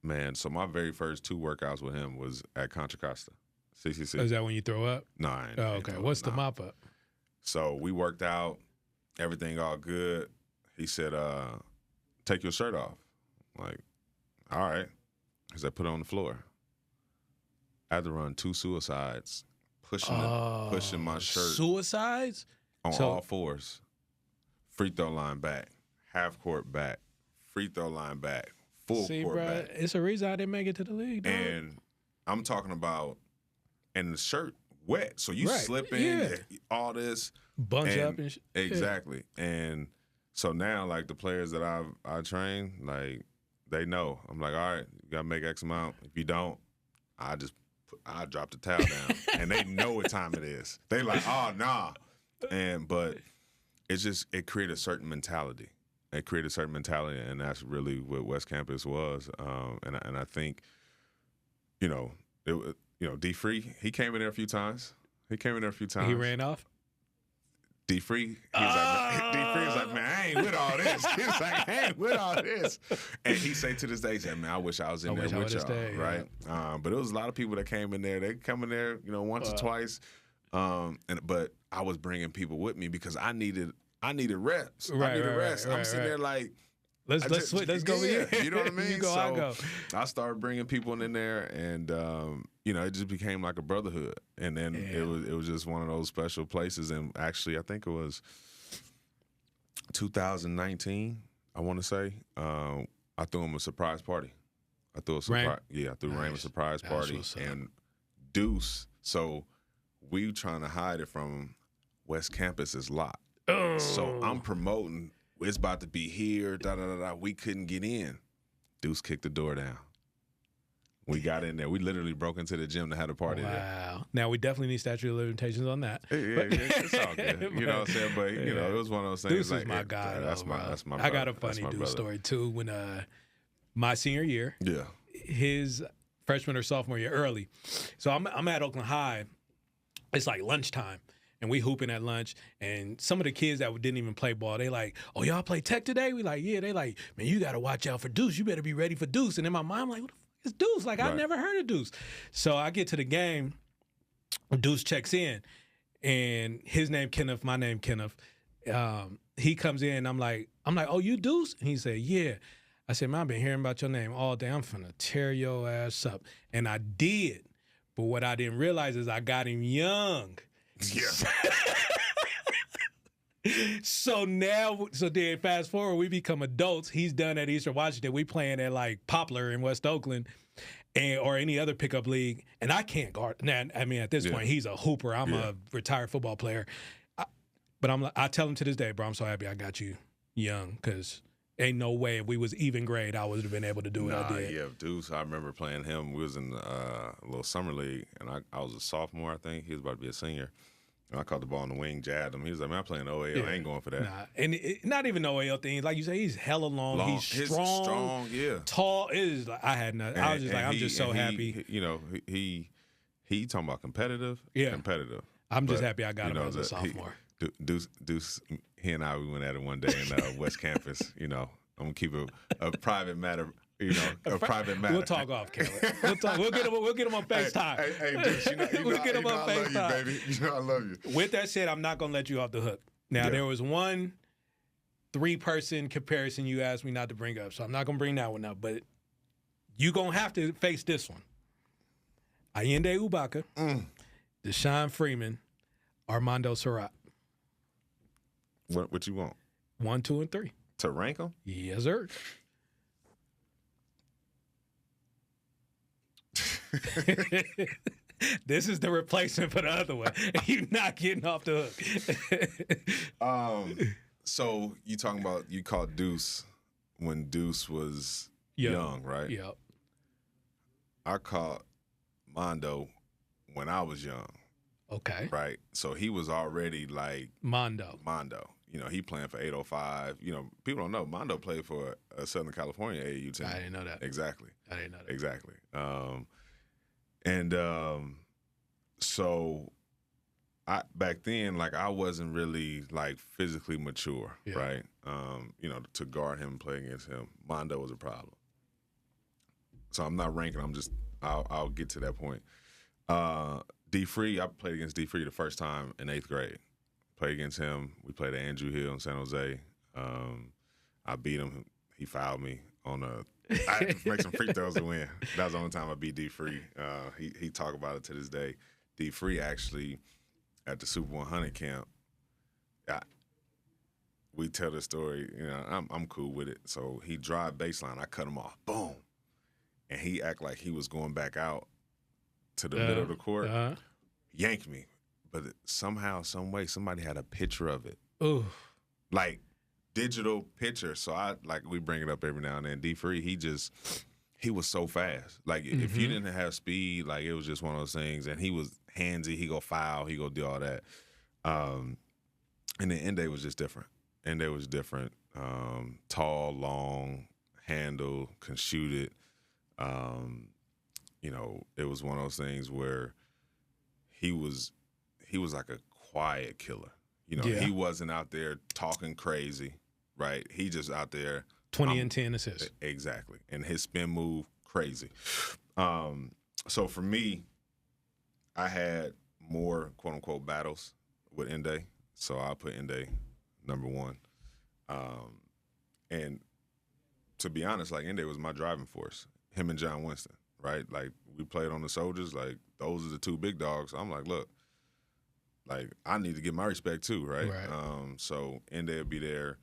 Man, so my very first 2 workouts with him was at Contra Costa, 66. Is that when you throw up? No, I ain't. Oh, okay. What's the mop up? So we worked out, everything all good. He said, take your shirt off. I'm like, all right. He said, put it on the floor. I had to run 2 suicides, pushing my shirt. Suicides? On all fours. Free throw line back, half court back, free throw line back, full court back. It's a reason I didn't make it to the league, dog. And I'm talking about, and the shirt wet, so you slipping, all this. Bunch up and shit. Exactly. Yeah. And so now, like, the players that I train, like, they know. I'm like, all right, you got to make X amount. If you don't, I drop the towel down. And they know what time it is. They like, oh, nah. But it's just, it created a certain mentality. It created a certain mentality, and that's really what West Campus was. And I think, D. Free, he came in there a few times. He ran off? D Free, was like, man, I ain't with all this. He was like, I ain't with all this. And he say to this day, he said, man, I wish I was in there with y'all, right? Yeah. But it was a lot of people that came in there. They come in there, once or twice. But I was bringing people with me because I needed reps. I needed reps. I'm sitting there like, let's go here. You know what I mean? You go, I go. I started bringing people in there, and it just became like a brotherhood. And then it was just one of those special places. And actually, I think it was 2019. I want to say I threw him a surprise party. I threw Raym a surprise party, and Deuce. So we trying to hide it from West Campus's lot. Oh. So I'm promoting. It's about to be here, We couldn't get in. Deuce kicked the door down. We got in there. We literally broke into the gym to have a party there. Wow. Now, we definitely need statute of limitations on that. Yeah, it's all good. You know what I'm saying? But, it was one of those things. Deuce is my guy. That's my brother. I got a funny Deuce story, too. When my senior year, his freshman or sophomore year, early. So I'm at Oakland High. It's like lunchtime. And we hooping at lunch, and some of the kids that didn't even play ball, they like, oh, y'all play tech today? We like, yeah. They like, man, you got to watch out for Deuce. You better be ready for Deuce. And in my mind, I'm like, what the fuck is Deuce? Like, I've never heard of Deuce. So I get to the game, Deuce checks in, and his name Kenneth, my name Kenneth. He comes in, I'm like, oh, you Deuce? And he said, yeah. I said, man, I've been hearing about your name all day. I'm finna tear your ass up. And I did. But what I didn't realize is I got him young. Yeah. So then fast forward, we become adults. He's done at Eastern Washington. We playing at like Poplar in West Oakland, or any other pickup league, and I can't guard. Now, I mean, at this point, he's a hooper. I'm a retired football player, but I tell him to this day, bro, I'm so happy I got you young, because ain't no way if we was even grade I would have been able to do what I did. Yeah, Deuce, I remember playing him. We was in a little summer league, and I was a sophomore, I think. He was about to be a senior. And I caught the ball in the wing, jabbed him. He was like, man, I'm playing OAL. I ain't going for that. Nah, and not even OAL thing. Like you say, he's hella long. He's strong, tall. It is like, I had nothing. I was just like, I'm just so happy. He talking about competitive. Yeah. Competitive. I'm just happy I got him as a sophomore. Deuce, he and I, we went at it one day in West Campus. I'm going to keep a private matter. A private matter. We'll talk off camera. We'll get him on FaceTime. Hey, Deuce, we'll get him on FaceTime. I love you, baby. I love you. With that said, I'm not gonna let you off the hook. Now there was one 3-person comparison you asked me not to bring up, so I'm not gonna bring that one up. But you gonna have to face this one: Allende Ubaka, Deshaun Freeman, Armando Surratt. What you want? 1, 2, and 3. To rank them? Yes, sir. This is the replacement for the other one. You're not getting off the hook. So you talking about, you called Deuce when Deuce was young, right? Yep. I caught Mondo when I was young. Okay. Right? So he was already like Mondo. He playing for 805. People don't know. Mondo played for a Southern California AAU team. I didn't know that. Exactly. I didn't know that. Exactly. So back then, like, I wasn't really like physically mature, right? To guard him and play against him. Mondo was a problem. So I'm not ranking. I'll get to that point. D Free, I played against D Free the first time in 8th grade. Played against him. We played at Andrew Hill in San Jose. I beat him. He fouled me on I had to make some free throws to win. That was the only time I beat D Free. He talk about it to this day. D Free actually at the Super 100 camp. We tell the story. I'm cool with it. So he drive baseline. I cut him off. Boom, and he act like he was going back out to the middle of the court. Yanked me, but somehow, some way, somebody had a picture of it. Ooh, like digital picture. So we bring it up every now and then. D Free, he was so fast. Like if you didn't have speed, like it was just one of those things. And he was handsy. He go foul. He go do all that. And then Ende was just different. Ende was different. Tall, long, handle, can shoot it. It was one of those things where he was like a quiet killer. You know, he wasn't out there talking crazy, right? He just out there 20 and 10 assists. Exactly. And his spin move, crazy. So for me, I had more quote unquote battles with Ende. So I put Ende number one. And to be honest, like Ende was my driving force. Him and John Winston, right? Like we played on the Soldiers, like those are the two big dogs. I'm like, look, like I need to get my respect too, right? So Ende would be there.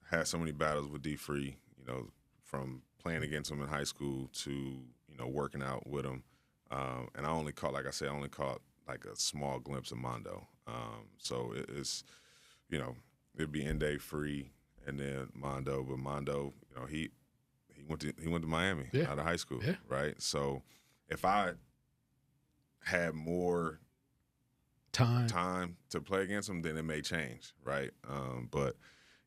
Had so many battles with D Free, you know, from playing against him in high school to, you know, working out with him. And I only caught, like I said, like a small glimpse of Mondo. So it's, you know, it'd be Ende, Free, and then Mondo. But Mondo, you know, he went to Miami out of high school, right? So if I had more time to play against him, then it may change, right? But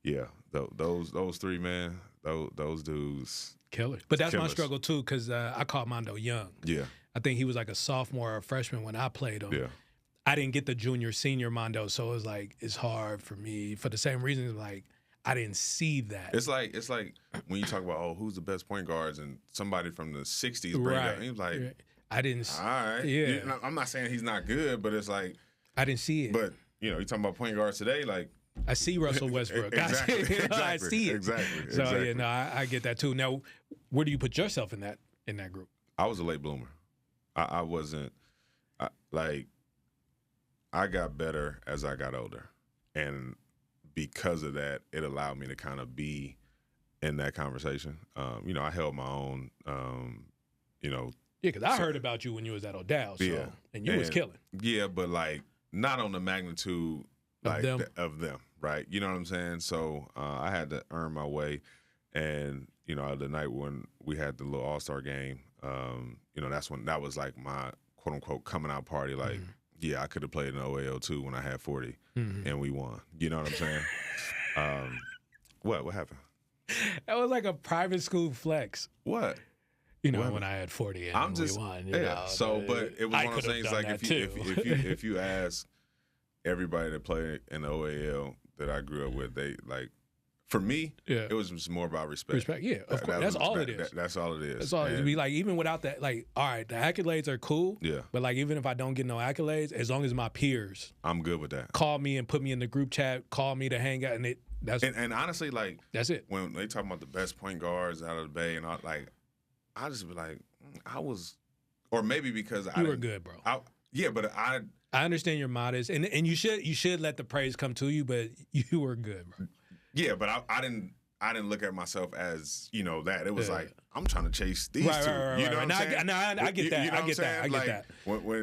yeah, those three, man, those dudes, killer. But that's my struggle too, because I caught Mondo young. Yeah, I think he was like a sophomore or a freshman when I played him. Yeah, I didn't get the junior, senior Mondo, so it was like it's hard for me for the same reason. Like I didn't see that. It's like when you talk about who's the best point guards, and somebody from the '60s bring it up, and he was like, I didn't. All right, yeah. I'm not saying he's not good, but it's like I didn't see it. But you know, you talking about point guards today, like. I see Russell Westbrook. Exactly. I see it. Exactly. So yeah, no, I get that too. Now, where do you put yourself in that group? I was a late bloomer. I wasn't like I got better as I got older, and because of that, it allowed me to kind of be in that conversation. You know, I held my own. You know, yeah, because I heard about you when you was at O'Dowd, so, and you was killing. Yeah, but like not on the magnitude. Like of them, right? You know what I'm saying? So I had to earn my way, and you know, the night when we had the little All-Star game, you know, that was like my quote unquote coming out party. Like, yeah, I could have played in OAL too when I had 40, and we won. You know what I'm saying? What happened? That was like a private school flex. What? You know, when I had 40 and we won. You know, so, but it was one of those things like if you ask everybody that played in the OAL that I grew up with, they like, for me, it was just more about respect. Respect, yeah, of course. That's all it is. That's all it is. That's all. It'd be like, even without that, like, all right, the accolades are cool. Yeah. But like, even if I don't get no accolades, as long as my peers, I'm good with that. Call me and put me in the group chat. Call me to hang out, and and honestly, like, that's it. When they talk about the best point guards out of the Bay, and all, like, I just be like, I was, or maybe because you were good, bro. But I understand you're modest, and you should let the praise come to you, but you were good, bro. Yeah, but I didn't look at myself as, you know, that. It was like, I'm trying to chase these two. Right, you know what I'm saying? I get that. You know I get that. I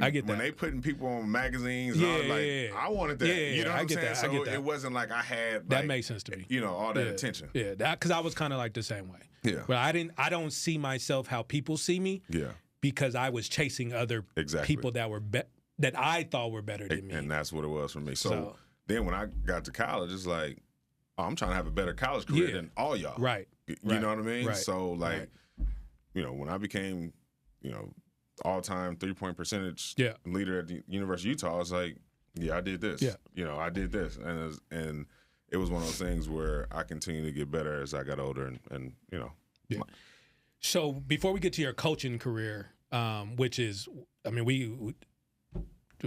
get that. When they putting people on magazines, I wanted that. You know what I'm saying? So it wasn't like I had that makes sense to me. You know, all that attention. Yeah, because I was kind of like the same way. Yeah, but I don't see myself how people see me. Yeah, because I was chasing other people that were that I thought were better than me, and that's what it was for me. So then when I got to college, it's like, I'm trying to have a better college career than all y'all. Right. You know what I mean? Right. So, like, you know, when I became, you know, all-time three-point percentage leader at the University of Utah, I was like, yeah, I did this. Yeah. You know, I did this. And it was one of those things where I continued to get better as I got older and you know. Yeah. So before we get to your coaching career, which is, I mean,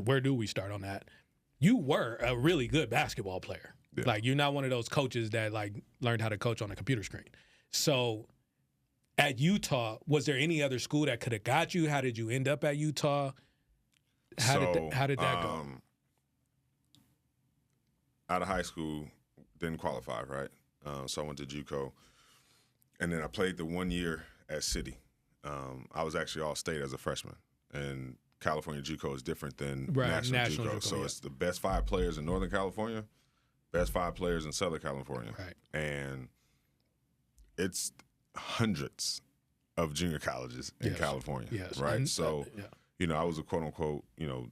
where do we start on that? You were a really good basketball player. Yeah. Like, you're not one of those coaches that, like, learned how to coach on a computer screen. So at Utah, was there any other school that could have got you? How did you end up at Utah? How did that go? Out of high school, didn't qualify, right? So I went to JUCO. And then I played the 1 year at City. I was actually all-state as a freshman. And California JUCO is different than National JUCO. So it's the best 5 players in Northern California, best 5 players in Southern California. Right. And it's hundreds of junior colleges in California. Yes. Right. And, so, you know, I was a quote unquote, you know,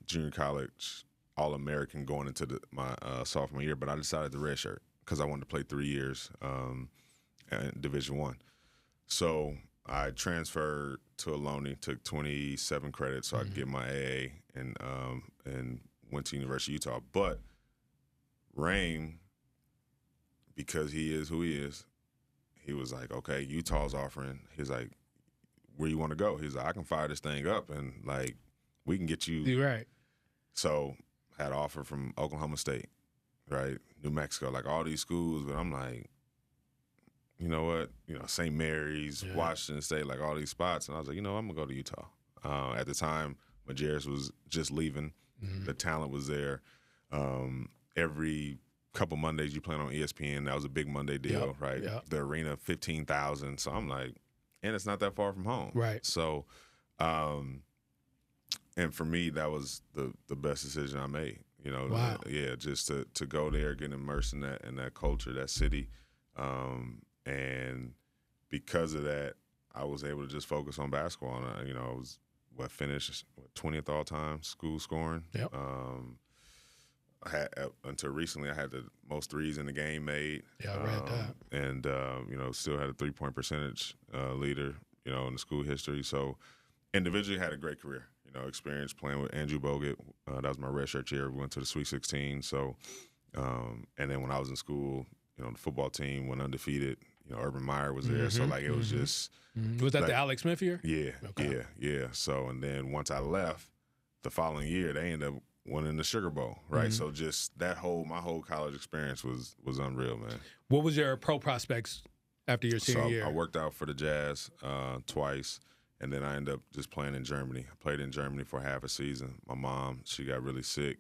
junior college All-American going into my sophomore year, but I decided to redshirt because I wanted to play 3 years in Division I. So I transferred to Ohlone, took 27 credits so I could get my AA, and went to University of Utah. But Rain, because he is who he is, he was like, okay, Utah's offering. He's like, where you want to go? He's like, I can fire this thing up and like we can get you. You're right. So had an offer from Oklahoma State, right? New Mexico, like all these schools, but I'm like, you know what? St. Mary's, Washington State, like all these spots. And I was like, I'm going to go to Utah. At the time, Majerus was just leaving. Mm-hmm. The talent was there. Every couple Mondays you playing on ESPN. That was a big Monday deal, right? Yep. The arena, 15,000. So I'm like, and it's not that far from home. Right. So, and for me, that was the best decision I made. Wow. Just to go there, get immersed in that culture, that city. And because of that, I was able to just focus on basketball. And, I was finished 20th all time school scoring. Yep. I had until recently I had the most threes in the game made. Yeah, I read that. And still had a 3-point percentage leader. In the school history. So individually had a great career. Experience playing with Andrew Bogut. That was my redshirt year. We went to the Sweet 16. So, and then when I was in school, the football team went undefeated. Urban Meyer was there. So, like, it was just. Was that the Alex Smith year? Yeah. Okay. Yeah. So, and then once I left, the following year, they ended up winning the Sugar Bowl, right? So, just my whole college experience was unreal, man. What was your pro prospects after your senior year? I worked out for the Jazz twice. And then I ended up just playing in Germany. I played in Germany for half a season. My mom, she got really sick.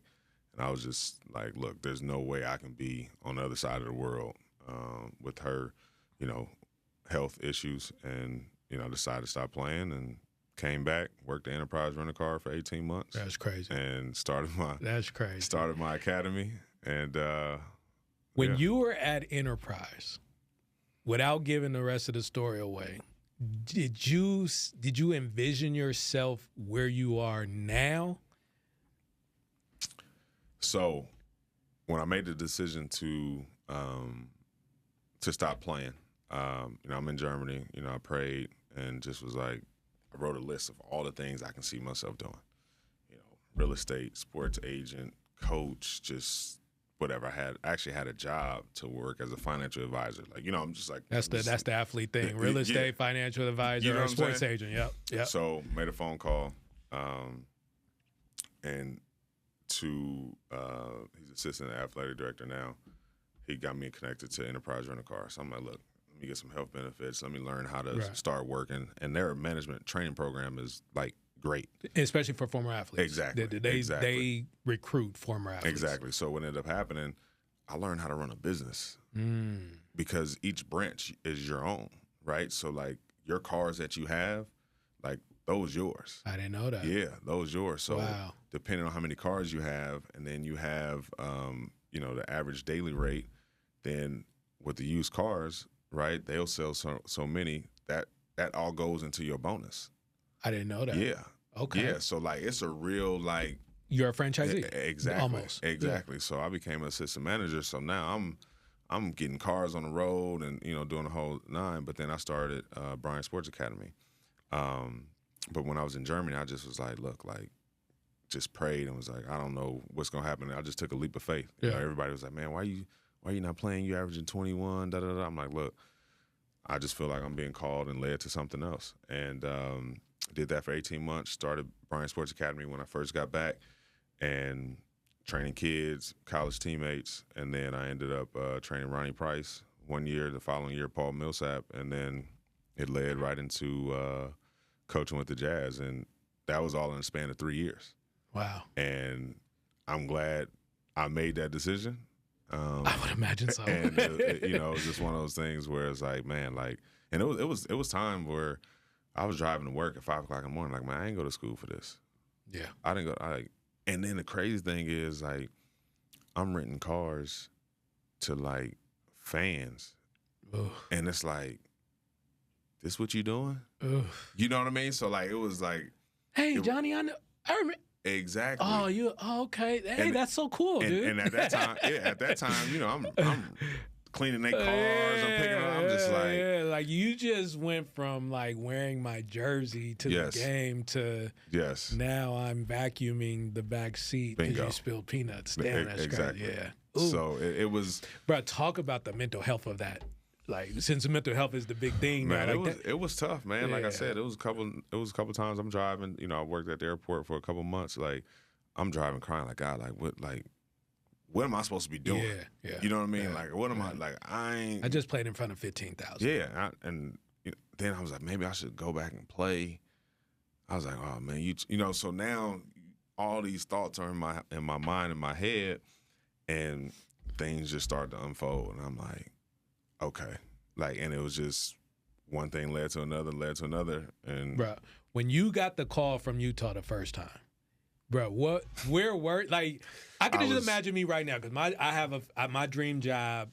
And I was just like, look, there's no way I can be on the other side of the world with her, health issues. And, I decided to stop playing and came back, worked the Enterprise Rent-A-Car for 18 months. That's crazy. And started my academy. And when you were at Enterprise, without giving the rest of the story away, did you envision yourself where you are now? So, when I made the decision to stop playing, I'm in Germany. I prayed and just was like, I wrote a list of all the things I can see myself doing. Real estate, sports agent, coach, just whatever. I actually had a job to work as a financial advisor. Like, I'm just like that's the athlete thing. Real estate, financial advisor, or sports agent. Yep. So made a phone call, and to he's assistant athletic director now. He got me connected to Enterprise Rent-A-Car. So I'm like, look, let me get some health benefits. Let me learn how to start working. And their management training program is like great, especially for former athletes. Exactly. They recruit former athletes. Exactly. So what ended up happening, I learned how to run a business because each branch is your own, right? So like your cars that you have, like those yours. I didn't know that. Yeah, those yours. So wow. Depending on how many cars you have, and then you have the average daily rate, then with the used cars, right? They'll sell so many that all goes into your bonus. I didn't know that. Yeah. Okay. Yeah. So like it's a real like you're a franchisee. Exactly. Almost. Exactly. Yeah. So I became an assistant manager. So now I'm getting cars on the road and doing the whole nine. But then I started Bryant Sports Academy. But when I was in Germany, I just was like, look, like just prayed and was like, I don't know what's gonna happen. I just took a leap of faith. Yeah. Everybody was like, man, why you not playing? You averaging 21. Da da da. I'm like, look, I just feel like I'm being called and led to something else. And did that for 18 months, started Bryant Sports Academy when I first got back and training kids, college teammates. And then I ended up training Ronnie Price 1 year, the following year, Paul Millsap. And then it led right into coaching with the Jazz. And that was all in the span of 3 years. Wow. And I'm glad I made that decision. I would imagine so. And it was just one of those things where it's like, man, like, and it was time where I was driving to work at 5 o'clock in the morning, like, man, I ain't go to school for this. Yeah, I didn't go. And then the crazy thing is, like, I'm renting cars to like fans, and it's like, this what you doing? You know what I mean? So like, it was like, hey, Johnny, I remember. Exactly. Oh, okay. Hey, that's so cool, dude. And at that time, I'm cleaning their cars. I'm picking up. I'm just like, like you just went from like wearing my jersey to the game to now I'm vacuuming the back seat because you spilled peanuts. Damn, that's exactly. crazy. Yeah. Ooh. So it was, bro. Talk about the mental health of that. Like, since mental health is the big thing, man, now, like it was tough, man. Like I said, it was a couple times I'm driving. You know, I worked at the airport for a couple months. Like, I'm driving, crying, like, God, what am I supposed to be doing? Yeah. You know what I mean? Like, what am I, like, I just played in front of 15,000. Yeah, and then I was like, maybe I should go back and play. I was like, oh, man, you know, so now all these thoughts are in my mind, in my head, and things just start to unfold, and I'm like, okay. Like, and it was just one thing led to another, and bro, when you got the call from Utah the first time, bro, where were, like, I can just imagine me right now, because my dream job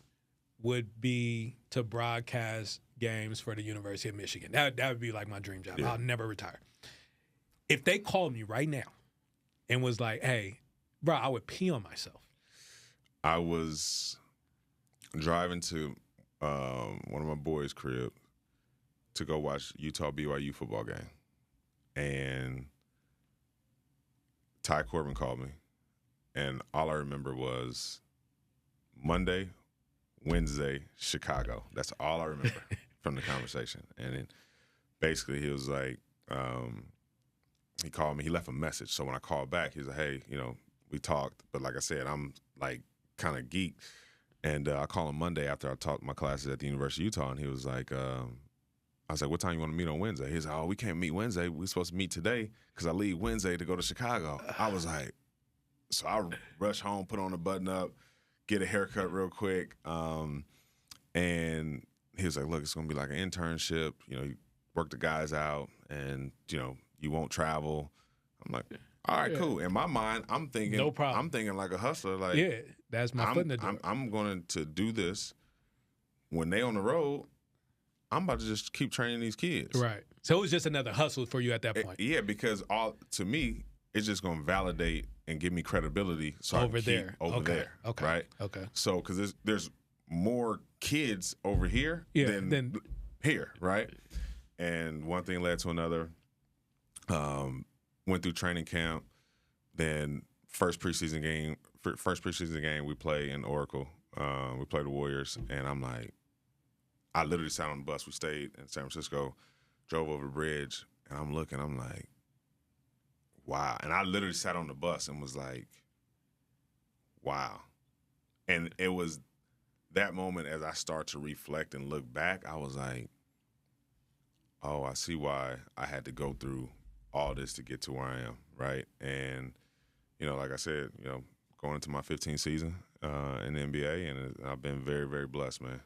would be to broadcast games for the University of Michigan. That would be like my dream job. I'll never retire. If they called me right now and was like, hey, bro, I would pee on myself. I was driving to one of my boys' crib to go watch Utah BYU football game, and Ty Corbin called me, and all I remember was Monday, Wednesday, Chicago. That's all I remember from the conversation. And then basically he was like, he called me, he left a message. So when I called back, he was like, hey, you know, we talked, but like I said, I'm like kind of geek. And I called him Monday after I taught my classes at the University of Utah, and he was like, I was like, what time you want to meet on Wednesday? He's like, oh, we can't meet Wednesday. We're supposed to meet today because I leave Wednesday to go to Chicago. I was like, so I rush home, put on a button up, get a haircut real quick. And he was like, look, it's going to be like an internship. You know, you work the guys out and, you know, you won't travel. I'm like, all right, cool. In my mind, I'm thinking, no problem. I'm thinking like a hustler. Like, that's my foot in the door. I'm going to do this. When they on the road, I'm about to just keep training these kids. Right. So it was just another hustle for you at that point. Yeah, because to me, it's just going to validate and give me credibility. So over I can keep there. over there. Okay. Right. Okay. So because there's more kids over here than here, right? And one thing led to another. Went through training camp. Then first preseason game we play in Oracle. We play the Warriors, and I'm like, I literally sat on the bus. We stayed in San Francisco, drove over the bridge, and I'm looking. I'm like, wow. And I literally sat on the bus and was like, wow. And it was that moment as I start to reflect and look back, I was like, oh, I see why I had to go through all this to get to where I am, right? And, you know, like I said, you know, going into my 15th season in the NBA, and I've been very, very blessed, man.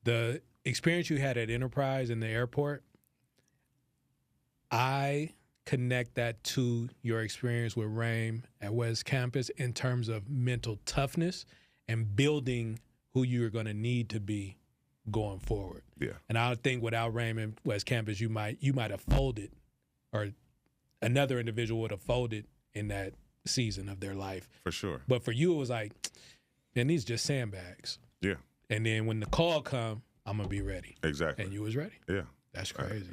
The experience you had at Enterprise in the airport, I connect that to your experience with Rame at West Campus in terms of mental toughness and building who you're going to need to be going forward. Yeah. And I think without Rame and West Campus, you might have folded, or another individual would have folded in that season of their life. For sure. But for you, it was like, man, these just sandbags. Yeah. And then when the call come, I'm going to be ready. Exactly. And you was ready. Yeah. That's crazy.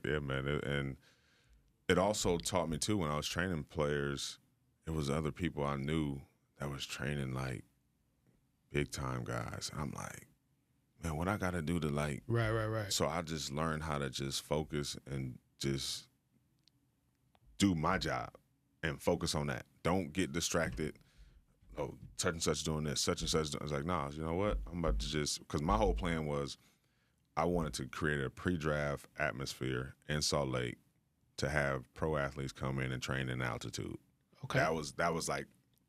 Yeah, man. And it also taught me, too, when I was training players, it was other people I knew that was training, like, big-time guys. And I'm like, man, what I got to do to, like... Right. So I just learned how to just focus and just do my job and focus on that. Don't get distracted. Oh, such and such doing this, such and such. I was like, nah, you know what? I'm about to just, because my whole plan was I wanted to create a pre-draft atmosphere in Salt Lake to have pro athletes come in and train in altitude. Okay. That was like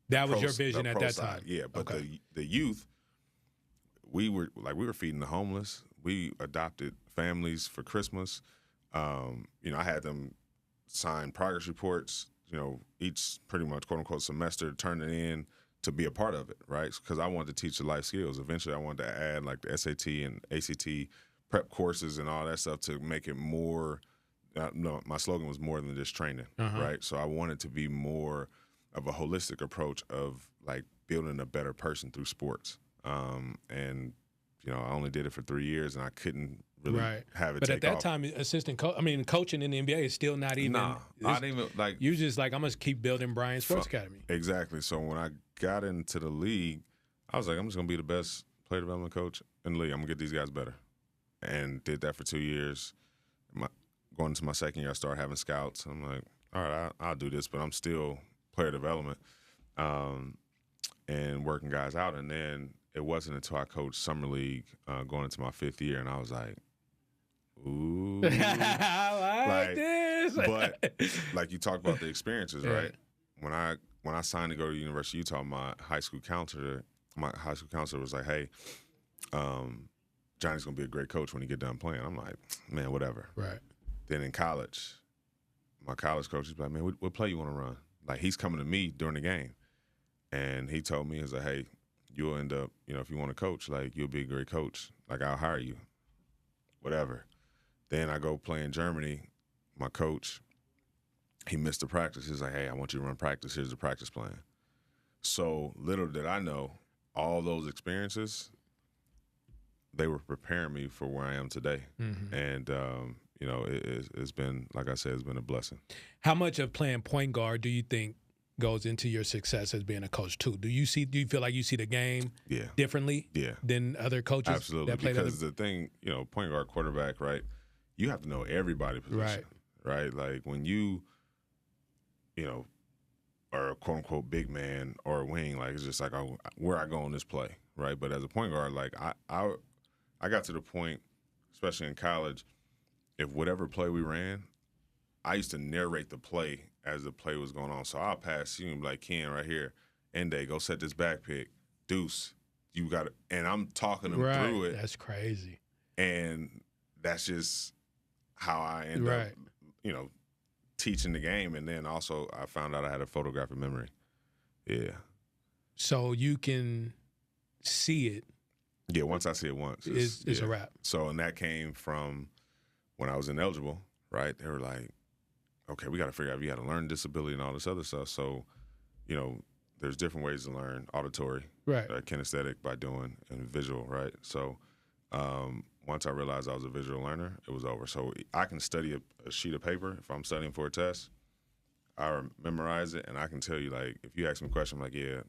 that was your vision at that time. Yeah, but the youth, we were feeding the homeless. We adopted families for Christmas. You know, I had them sign progress reports, you know, each pretty much quote unquote semester, turn it in to be a part of it, right? Because I wanted to teach the life skills. Eventually I wanted to add like the SAT and ACT prep courses and all that stuff to make it more, no, my slogan was more than just training, right? So I wanted to be more of a holistic approach of like building a better person through sports. And I only did it for 3 years, and I couldn't really have it. But take at that off. time, coaching in the NBA is still not even. Nah, I didn't even like. You just like, I'm gonna keep building Bryant Sports Academy. Exactly. So when I got into the league, I was like, I'm just gonna be the best player development coach in the league. I'm gonna get these guys better, and did that for 2 years. Going into my second year, I started having scouts. I'm like, all right, I'll do this, but I'm still player development, and working guys out. And then it wasn't until I coached summer league going into my 5th year, and I was like, ooh, I like this. But like you talked about the experiences, right? When I signed to go to the University of Utah, my high school counselor was like, hey, Johnny's gonna be a great coach when he get done playing. I'm like, man, whatever. Right. Then in college, my college coach is like, man, what play you want to run? Like, he's coming to me during the game, and he told me, he's like, hey, you'll end up, if you want to coach, like, you'll be a great coach. Like, I'll hire you. Whatever. Then I go play in Germany. My coach, he missed the practice. He's like, hey, I want you to run practice. Here's the practice plan. So little did I know, all those experiences, they were preparing me for where I am today. Mm-hmm. And, it's been, like I said, it's been a blessing. How much of playing point guard do you think goes into your success as being a coach too? Do you feel like you see the game differently than other coaches? Absolutely, because the thing, point guard, quarterback, right? You have to know everybody's position, right? Like when you are a quote unquote big man or a wing, like it's just like where I go on this play, right? But as a point guard, like I got to the point, especially in college, if whatever play we ran, I used to narrate the play as the play was going on. So I'll pass you and be like, Ken, right here, Ende, go set this back pick. Deuce, you got it. And I'm talking them through it. That's crazy. And that's just how I end up, teaching the game. And then also I found out I had a photographic memory. Yeah. So you can see it. Yeah, once I see it once. It's a wrap. So, and that came from when I was ineligible, right? They were like, okay, we got to figure out, you got to learn disability and all this other stuff. So, there's different ways to learn auditory, kinesthetic by doing, and visual, right? So, once I realized I was a visual learner, it was over. So I can study a sheet of paper. If I'm studying for a test, I memorize it, and I can tell you, like, if you ask me a question, I'm like, yeah,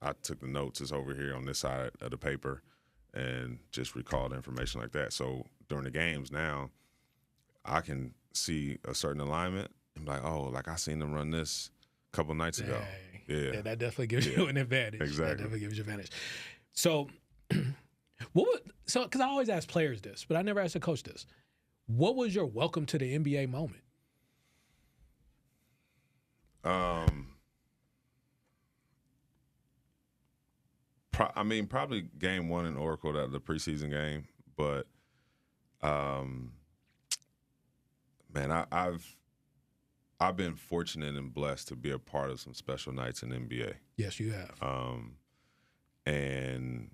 I took the notes. It's over here on this side of the paper, and just recall the information like that. So during the games now, I can see a certain alignment and be like, oh, like I seen them run this a couple nights ago. Yeah, that definitely gives you an advantage. Exactly. That definitely gives you an advantage. So, because I always ask players this, but I never asked a coach this. What was your welcome to the NBA moment? Probably game 1 in Oracle, the preseason game. But, man, I've been fortunate and blessed to be a part of some special nights in the NBA. Yes, you have. And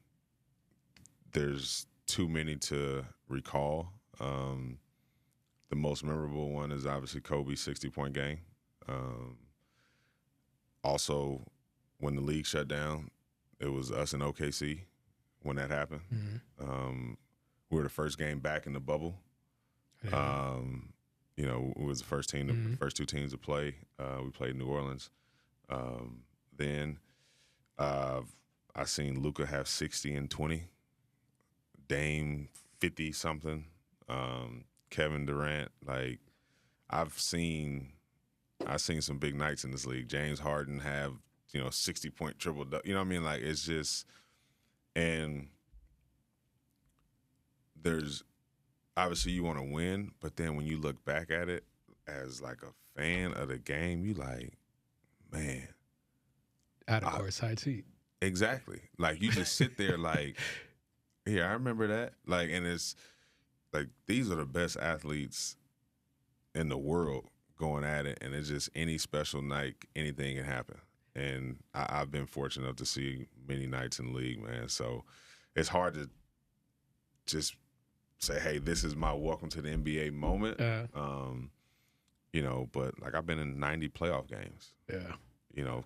there's too many to recall. The most memorable one is obviously Kobe's 60-point game. Also, when the league shut down, it was us in OKC when that happened. Mm-hmm. We were the first game back in the bubble. Yeah. It was the first team, the first 2 teams to play. We played New Orleans. Then I seen Luka have 60 and 20. Dame 50-something. Kevin Durant. Like, I've seen some big nights in this league. James Harden have 60-point triple. You know what I mean? Like, it's just, and there's obviously you want to win, but then when you look back at it as like a fan of the game, you like, man, out of course, side seat. Exactly. Like, you just sit there like, yeah, I remember that. Like, and it's like, these are the best athletes in the world going at it, and it's just any special night, anything can happen. And I've been fortunate enough to see many nights in the league, man. So it's hard to just say, hey, this is my welcome to the NBA moment. But like, I've been in 90 playoff games. Yeah.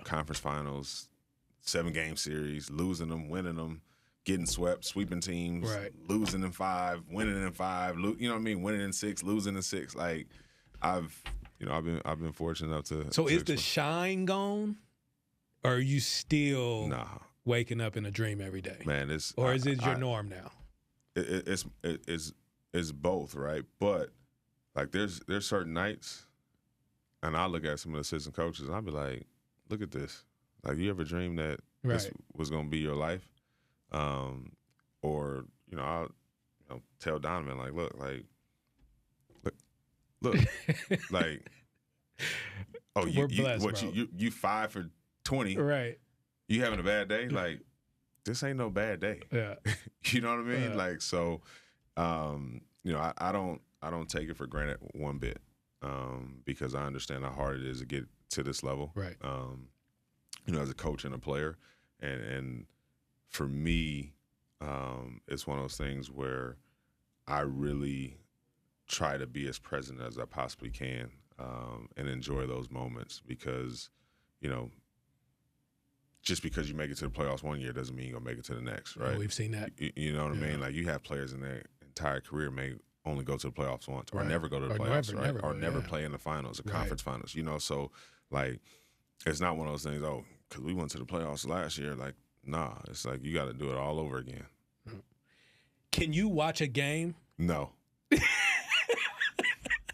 Conference finals, 7-game series, losing them, winning them. getting swept, sweeping teams, losing in 5, winning in 5, you know what I mean? Winning in 6, losing in 6. Like I've been fortunate enough to. So is the shine gone, or are you still waking up in a dream every day? Man, is it your norm now? It's both, right? But like there's certain nights, and I look at some of the assistant coaches and I'll be like, look at this. Like, you ever dream that this was gonna be your life? Or I'll tell Donovan like, look, like, oh, we're blessed, what bro. you 5 for 20, right? You having a bad day? Like, this ain't no bad day. Yeah, you know what I mean? Like, so, I don't take it for granted one bit, because I understand how hard it is to get to this level, right? As a coach and a player, and for me, it's one of those things where I really try to be as present as I possibly can, and enjoy those moments, because, just because you make it to the playoffs one year doesn't mean you're going to make it to the next, right? Yeah, we've seen that. You know what I mean? Like, you have players in their entire career may only go to the playoffs once, or never go to the playoffs, right? Or never play in the finals, or conference finals, So, like, it's not one of those things, because we went to the playoffs last year. Like, nah, it's like you got to do it all over again. Can you watch a game? No.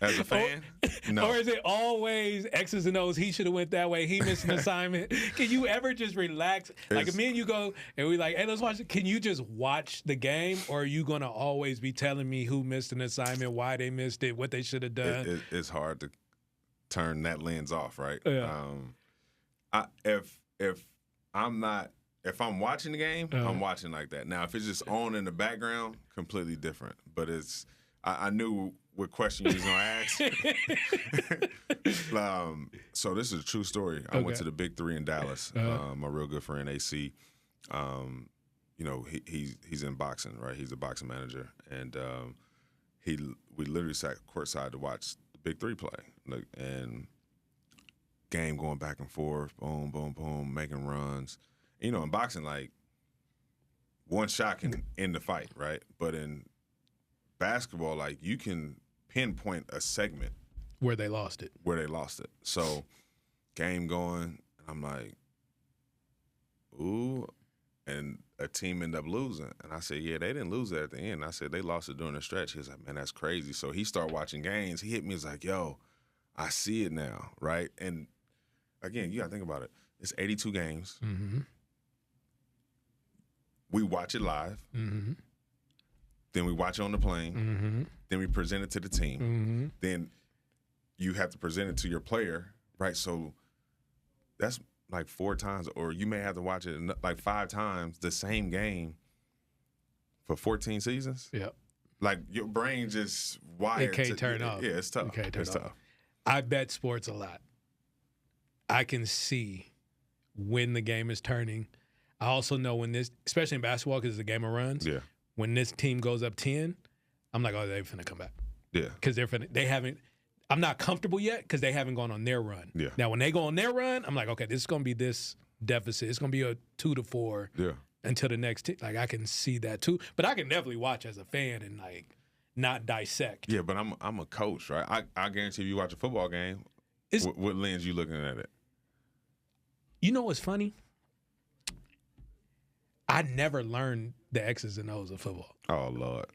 As a fan? No. Or is it always X's and O's? He should have went that way. He missed an assignment. Can you ever just relax? Like, if me and you go and we like, hey, let's watch it. Can you just watch the game? Or are you going to always be telling me who missed an assignment, why they missed it, what they should have done? It's hard to turn that lens off, right? Yeah. If I'm watching the game, I'm watching like that. Now, if it's just on in the background, completely different. But I knew what question you was gonna ask. So this is a true story. I went to the Big 3 in Dallas. My real good friend AC, he's in boxing, right? He's a boxing manager, and we literally sat courtside to watch the Big 3 play, and game going back and forth, boom, boom, boom, making runs. In boxing, like, one shot can end the fight, right? But in basketball, like, you can pinpoint a segment where they lost it. So, game going, and I'm like, ooh, and a team ended up losing. And I said, yeah, they didn't lose it at the end. I said, they lost it during the stretch. He was like, man, that's crazy. So he started watching games. He hit me, he was like, yo, I see it now, right? And again, you got to think about it. It's 82 games. Mm-hmm. We watch it live. Mm-hmm. Then we watch it on the plane. Mm-hmm. Then we present it to the team. Mm-hmm. Then you have to present it to your player, right? So that's like 4 times, or you may have to watch it like 5 times the same game for 14 seasons. Yep. Like, your brain just wired. It can't turn off. Yeah, it's tough. It's tough. I bet sports a lot. I can see when the game is turning. I also know when this, especially in basketball, because it's a game of runs. Yeah. When this team goes up 10, I'm like, oh, they're finna come back. Yeah. Because they haven't. I'm not comfortable yet because they haven't gone on their run. Yeah. Now, when they go on their run, I'm like, okay, this is gonna be this deficit. It's gonna be a 2 to 4. Yeah. Until the next like, I can see that too. But I can definitely watch as a fan and like not dissect. Yeah, but I'm a coach, right? I guarantee if you watch a football game, what lens you looking at it? You know what's funny? I never learned the X's and O's of football. Oh, Lord.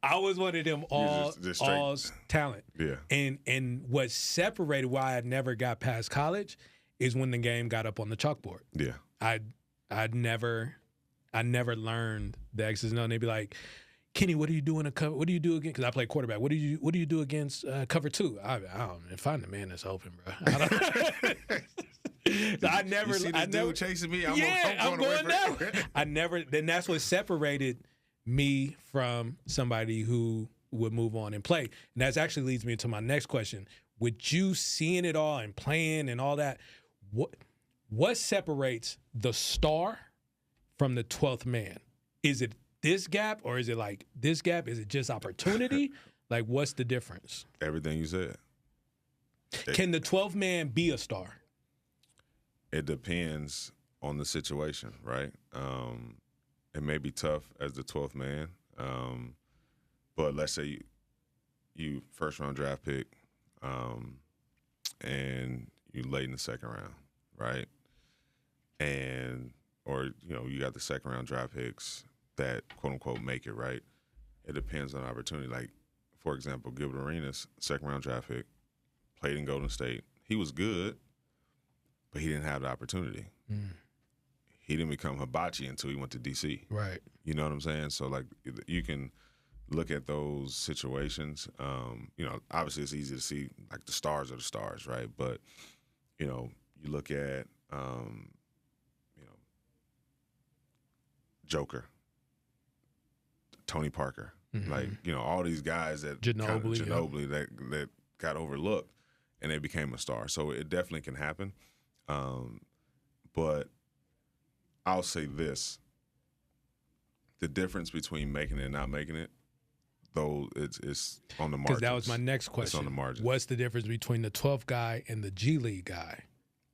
I was one of them all talent. Yeah. And what separated why I never got past college is when the game got up on the chalkboard. Yeah. I never learned the X's and O's. And they'd be like, Kenny, what do you do in a cover? What do you do against? Because I play quarterback. What do you do against cover 2? I don't find the man that's open, bro. So I never. You see this dude chasing me? I'm going down. I never. Then that's what separated me from somebody who would move on and play. And that actually leads me to my next question. With you seeing it all and playing and all that, what separates the star from the 12th man? Is it this gap, or is it like this gap? Is it just opportunity? Like, what's the difference? Everything you said. Can the 12th man be a star? It depends on the situation, right? It may be tough as the 12th man, but let's say you first round draft pick, and you late in the second round, right? And or you got the second round draft picks that quote unquote make it, right? It depends on opportunity. Like, for example, Gilbert Arenas, second round draft pick, played in Golden State. He was good, but he didn't have the opportunity. He didn't become hibachi until he went to DC. Right. You know what I'm saying? So like you can look at those situations. Obviously it's easy to see like the stars are the stars, right? But you look at Joker, Tony Parker, like all these guys that Ginobili that got overlooked and they became a star. So it definitely can happen. But I'll say this: the difference between making it and not making it, though, it's on the margins. Because that was my next question. It's on the margins. What's the difference between the 12th guy and the G League guy?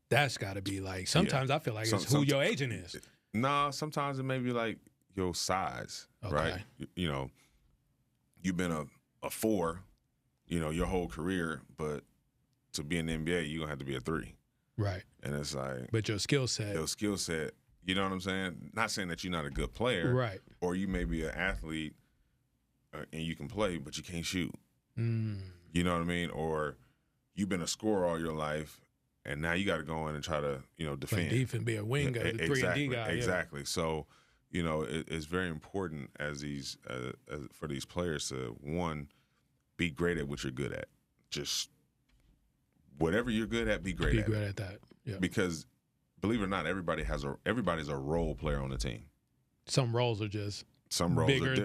That's got to be like, sometimes I feel like it's who your agent is. Nah, sometimes it may be like your size, right? You've been a 4, your whole career, but to be in the NBA, you're going to have to be a 3. Right. And it's like... But your skill set... You know what I'm saying? Not saying that you're not a good player. Right. Or you may be an athlete and you can play, but you can't shoot. You know what I mean? Or you've been a scorer all your life, and now you got to go in and try to, defend. Play defense, be a winger, the 3-and-D guy. Exactly. So, it's very important as for these players to, one, be great at what you're good at. Just whatever you're good at, be great at. Be great at that. Yeah. Because believe it or not, everybody's a role player on the team. Some roles are just bigger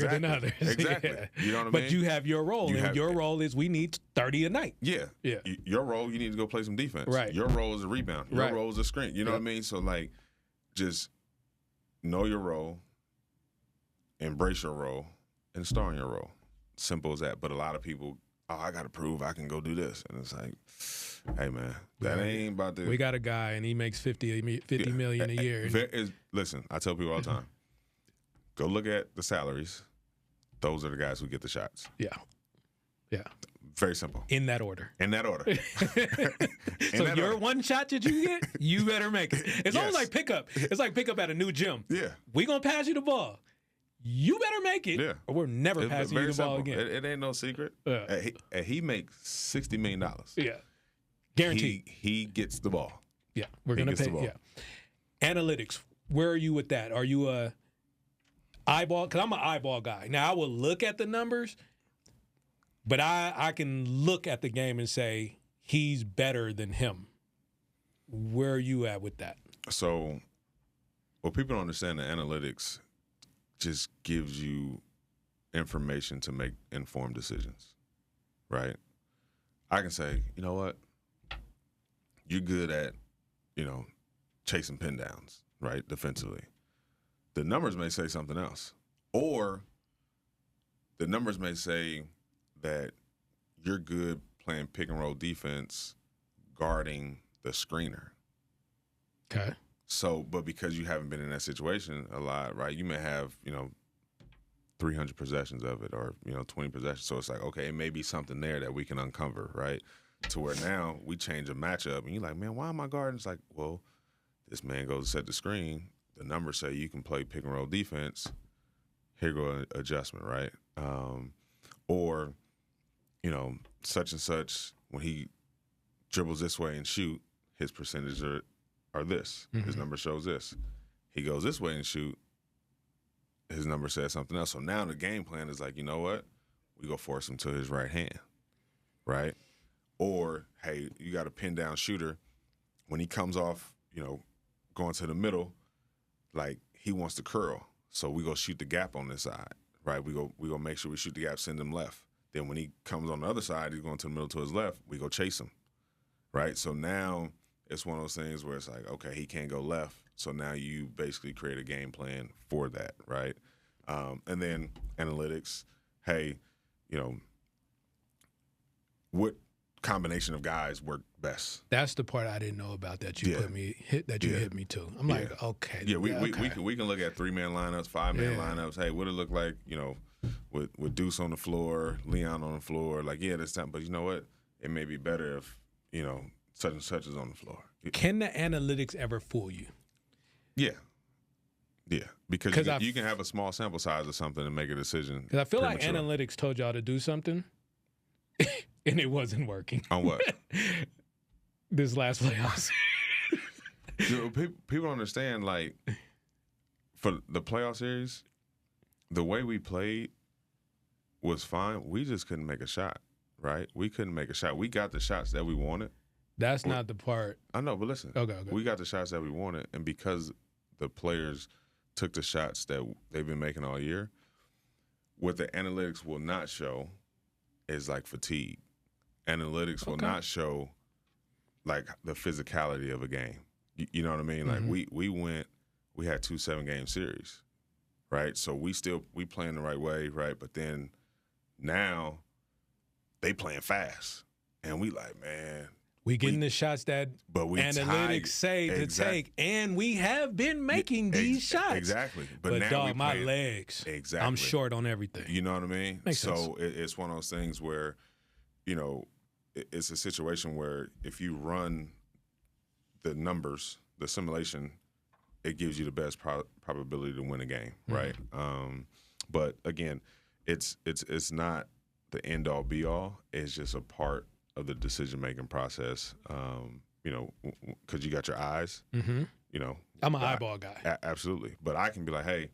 than others. Exactly. Yeah. You know what I mean? But you have your role, and your role is we need 30 a night. Yeah. Yeah. Your role, you need to go play some defense. Right. Your role is a rebound. Your Right. role is a screen. You know what I mean? So, like, just know your role, embrace your role, and star in your role. Simple as that. But a lot of people, I got to prove I can go do this. And it's like, hey, man, that ain't about to... We got a guy, and he makes $50 million a year. Listen, I tell people all the time, go look at the salaries. Those are the guys who get the shots. Yeah. Yeah. Very simple. In that order. So your one shot that you get, you better make it. It's almost like pickup. It's like pickup at a new gym. Yeah. We going to pass you the ball. You better make it, or we're never passing you the ball again. It ain't no secret. He makes $60 million. Yeah. Guaranteed. He gets the ball. Yeah. We're going to pay. Yeah. Analytics. Where are you with that? Are you a eyeball? Because I'm an eyeball guy. Now, I will look at the numbers, but I can look at the game and say he's better than him. Where are you at with that? So, what people don't understand, the analytics just gives you information to make informed decisions, right? I can say, you know what? You're good at, chasing pin downs, right, defensively. The numbers may say something else. Or the numbers may say that you're good playing pick and roll defense, guarding the screener. Okay. So, but because you haven't been in that situation a lot, right, you may have, 300 possessions of it or, 20 possessions. So it's like, okay, it may be something there that we can uncover, right? To where now we change a matchup and you're like, man, why am I guarding? It's like, well, this man goes to set the screen. The numbers say you can play pick and roll defense. Here go an adjustment, right? Or, such and such, when he dribbles this way and shoot, his percentages are this. Mm-hmm. His number shows this. He goes this way and shoot, his number says something else. So now the game plan is like, you know what? We go force him to his right hand, right? Or, hey, you got a pin down shooter. When he comes off, going to the middle, like he wants to curl. So we go shoot the gap on this side, right? We go make sure we shoot the gap, send him left. Then when he comes on the other side, he's going to the middle to his left, we go chase him, right? So now it's one of those things where it's like, okay, he can't go left. So now you basically create a game plan for that, right? And then analytics, hey, what combination of guys work best. That's the part I didn't know about that you hit me to. I'm like, okay. Yeah, we can look at 3-man lineups, 5-man lineups. Hey, what it look like, with Deuce on the floor, Leon on the floor. Like, yeah, that's time. But you know what? It may be better if, such and such is on the floor. Can the analytics ever fool you? Yeah. Yeah, because you can have a small sample size of something and make a decision. Because I feel like analytics told y'all to do something, and it wasn't working. On what? This last playoffs. People don't understand, like, for the playoff series, the way we played was fine. We just couldn't make a shot, right? We couldn't make a shot. We got the shots that we wanted. That's not the part. I know, but listen. Okay. We got the shots that we wanted, and because the players took the shots that they've been making all year, what the analytics will not show is, like, fatigue. Analytics will not show, like, the physicality of a game. You know what I mean? Like, we had 2 7-game series, right? So we playing the right way, right? But then now they playing fast. And we like, man. We getting the shots that analytics say to take, and we have been making these shots. Exactly. But now dog, my legs. Exactly. I'm short on everything. You know what I mean? Makes sense. So it's one of those things where, it's a situation where if you run the numbers, the simulation, it gives you the best probability to win a game, right? But again, it's not the end all be all. It's just a part of the decision-making process, because you got your eyes, I'm an eyeball guy. Absolutely. But I can be like, hey,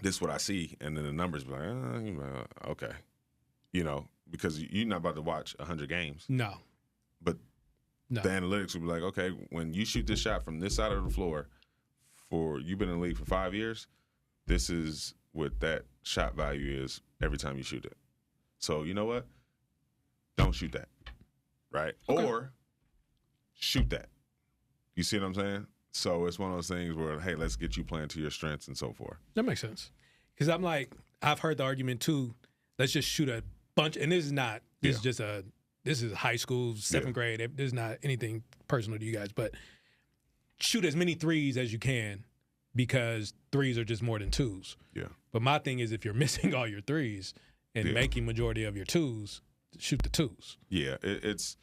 this is what I see, and then the numbers be like, okay. Because you're not about to watch 100 games. No. But the analytics will be like, okay, when you shoot this shot from this side of the floor, you've been in the league for 5 years, this is what that shot value is every time you shoot it. So you know what? Don't shoot that, right? Okay. Or shoot that. You see what I'm saying? So it's one of those things where, hey, let's get you playing to your strengths and so forth. That makes sense. Because I'm like, I've heard the argument too, let's just shoot a bunch. And this is high school, 7th grade. This is not anything personal to you guys, but shoot as many threes as you can because threes are just more than twos. Yeah. But my thing is if you're missing all your threes and making majority of your twos, shoot the twos. Yeah, it's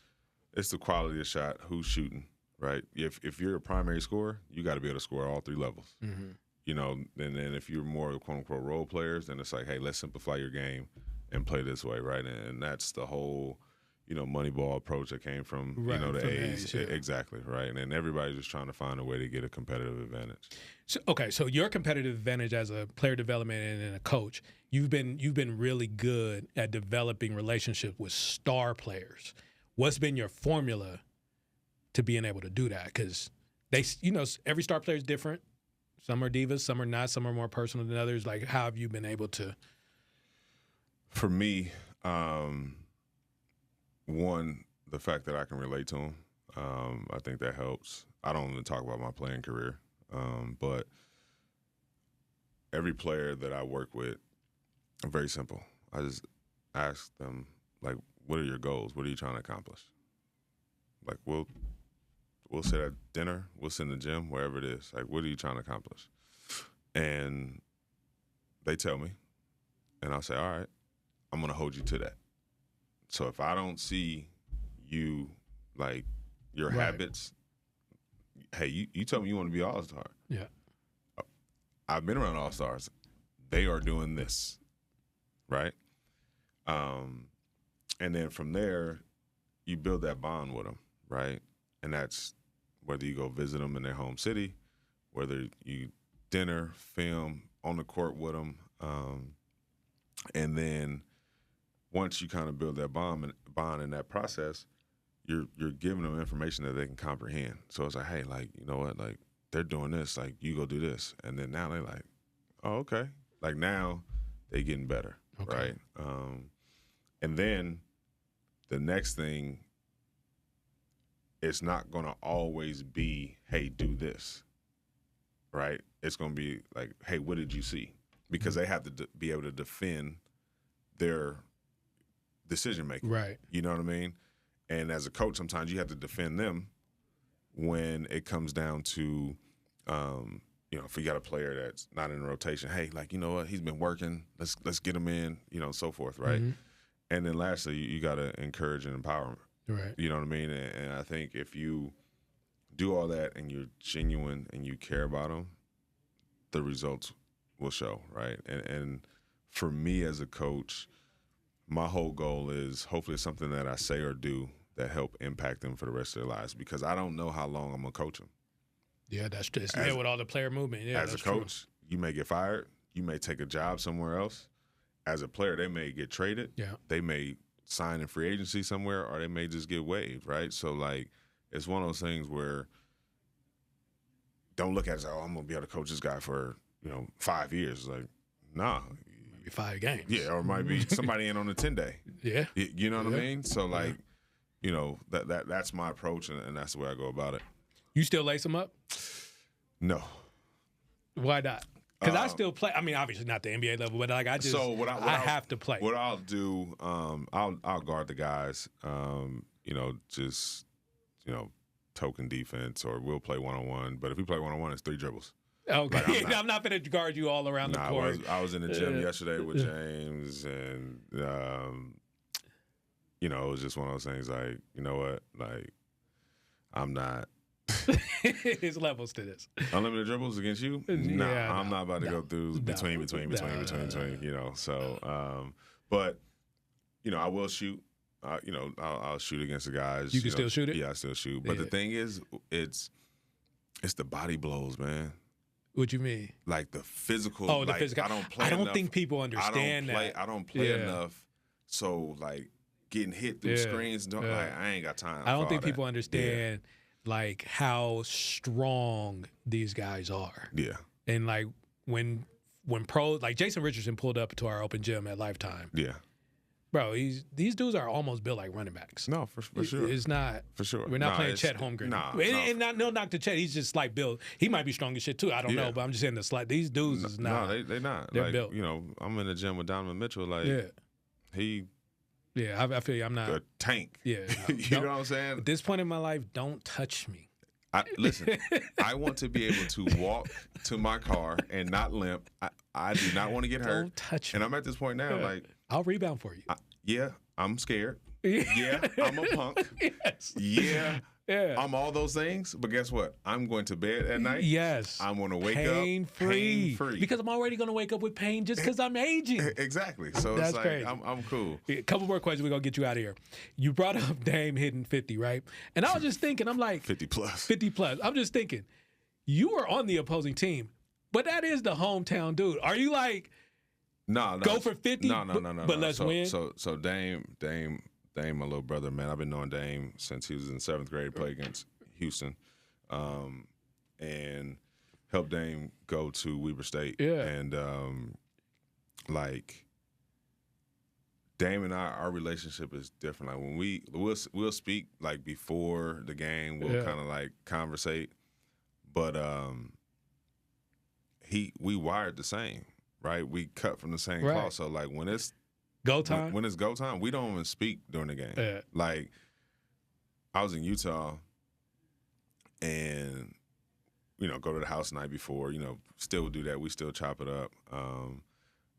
the quality of the shot, who's shooting, right? If you're a primary scorer, you got to be able to score all 3 levels. And then if you're more quote-unquote role players, then it's like, hey, let's simplify your game and play this way, right? And that's the whole, Moneyball approach that came from, the A's. Exactly, right? And then everybody's just trying to find a way to get a competitive advantage. So your competitive advantage as a player development and a coach, you've been really good at developing relationships with star players. What's been your formula to being able to do that? Because every star player is different. Some are divas, some are not, some are more personal than others. Like, how have you been able to? For me, one, the fact that I can relate to them, I think that helps. I don't want to talk about my playing career, but every player that I work with, very simple. I just ask them, like, what are your goals? What are you trying to accomplish? Like, we'll sit at dinner, we'll sit in the gym, wherever it is. Like, what are you trying to accomplish? And they tell me, and I'll say, all right, I'm going to hold you to that. So if I don't see you, like, your habits, hey, you told me you want to be an all-star. Yeah. I've been around all-stars. They are doing this, right? And then from there, you build that bond with them, right? And that's whether you go visit them in their home city, whether you dinner, film, on the court with them, and then once you kind of build that bond in that process, you're giving them information that they can comprehend. So it's like, hey, like, you know what, like, they're doing this, like, you go do this. And then now they're like, oh, okay. Like, now they getting better, right? And then the next thing, it's not going to always be, hey, do this, right? It's going to be like, hey, what did you see? Because they have to be able to defend their decision making. Right. You know what I mean? And as a coach, sometimes you have to defend them when it comes down to, if you got a player that's not in the rotation, hey, like, you know what, he's been working, let's get him in, so forth, right? Mm-hmm. And then lastly, you got to encourage and empower him. Right. You know what I mean? And I think if you do all that and you're genuine and you care about them, the results will show, right? And for me as a coach, my whole goal is hopefully it's something that I say or do that help impact them for the rest of their lives, because I don't know how long I'm going to coach them. Yeah, that's true. With all the player movement. Yeah, as a coach, you may get fired. You may take a job somewhere else. As a player, they may get traded. Yeah. They may sign in free agency somewhere, or they may just get waived, right? So, like, it's one of those things where don't look at it as, oh, I'm going to be able to coach this guy for, 5 years. It's like, nah. Maybe 5 games. Yeah, or it might be somebody in on a 10-day. Yeah. You know what I mean? So, like, that's my approach, and that's the way I go about it. You still lace them up? No. Why not? Because I still play. I mean, obviously not the NBA level, but like I have to play. What I'll do, I'll guard the guys. Token defense, or we'll play 1-on-1. But if we play 1-on-1, it's 3 dribbles. Okay, like, I'm not going to guard you all around the court. I was in the gym yesterday with James, and it was just one of those things. Like, you know what? Like, I'm not. There's levels to this. Unlimited dribbles against you? Nah, I'm not about to go through between. So, but I will shoot. I'll shoot against the guys. You can still shoot it? Yeah, I still shoot. But the thing is, it's the body blows, man. What you mean? Like the physical. Oh, the physical. I don't think people understand that. I don't play enough. So, like, getting hit through screens, I ain't got time. I don't think people understand like how strong these guys are. Yeah. And like when pros like Jason Richardson pulled up to our open gym at Lifetime. Yeah. Bro, these dudes are almost built like running backs. No, for sure. It's not. For sure. We're not playing Chet Holmgren. And no knock to Chet. He's just like built. He might be strong as shit too. I don't know, but I'm just saying these dudes is not. No, they're not. They're like, built. I'm in the gym with Donovan Mitchell. Like, he. Yeah, I feel you. I'm not a tank. Yeah, you know what I'm saying? At this point in my life, don't touch me. Listen, I want to be able to walk to my car and not limp. I do not want to get hurt. Don't touch me. And I'm at this point now, like, I'll rebound for you. I'm scared. Yeah, I'm a punk. Yes. Yeah, I'm all those things. But guess what? I'm going to bed at night. Yes. I'm going to wake pain up free. Because I'm already going to wake up with pain just because I'm aging. Exactly. So that's it's like, crazy. I'm cool. A couple more questions. We're going to get you out of here. You brought up Dame hitting 50, right? And I was just thinking, I'm like. 50 plus. 50 plus. I'm just thinking, you are on the opposing team, but that is the hometown dude. Are you like, no, go for 50? No. But let's win? So Dame, my little brother, man, I've been knowing Dame since he was in 7th grade, play against Houston, and helped Dame go to Weber State. Yeah. And, like, Dame and our relationship is different. Like, when we'll speak, like, before the game, we'll kind of, like, conversate. But we wired the same, right? We cut from the same cloth. So, like, when it's go time, when it's go time, we don't even speak during the game. Yeah. Like, I was in Utah, and go to the house the night before. Still do that. We still chop it up,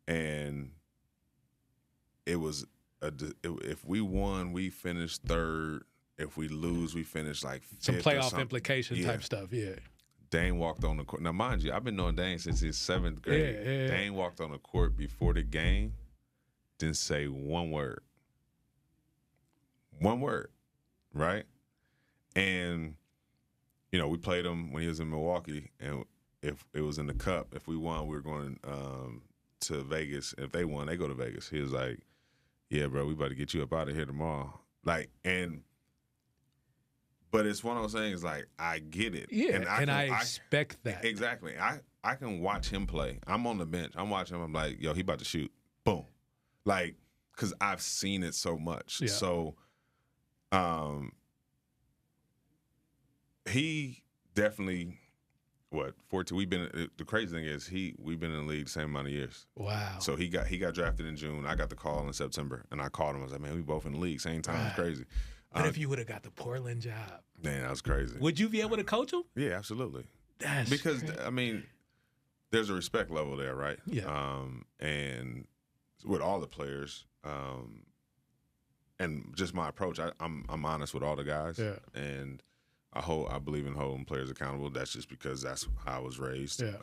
and it was if we won, we finished 3rd. If we lose, we finished like 5th. Some playoff implication type stuff. Yeah. Dane walked on the court. Now, mind you, I've been knowing Dane since his 7th grade. Yeah. Dane walked on the court before the game, didn't say one word. One word, right? And, we played him when he was in Milwaukee, and if it was in the Cup, if we won, we were going to Vegas. If they won, they go to Vegas. He was like, yeah, bro, we about to get you up out of here tomorrow. Like, but it's one of those things, like, I get it. Yeah, and I expect that. Exactly. I can watch him play. I'm on the bench. I'm watching him. I'm like, yo, he about to shoot. Boom. Like, because I've seen it so much. Yeah. So, he definitely, 14. The crazy thing is we've been in the league the same amount of years. Wow. So he got drafted in June. I got the call in September, and I called him. I was like, man, we both in the league same time. It's crazy. What if you would have got the Portland job? Man, that was crazy. Would you be able to coach them? Yeah, absolutely. That's because crazy. I mean, there's a respect level there, right? Yeah. And with all the players, and just my approach, I'm honest with all the guys, and I believe in holding players accountable. That's just because that's how I was raised. Yeah.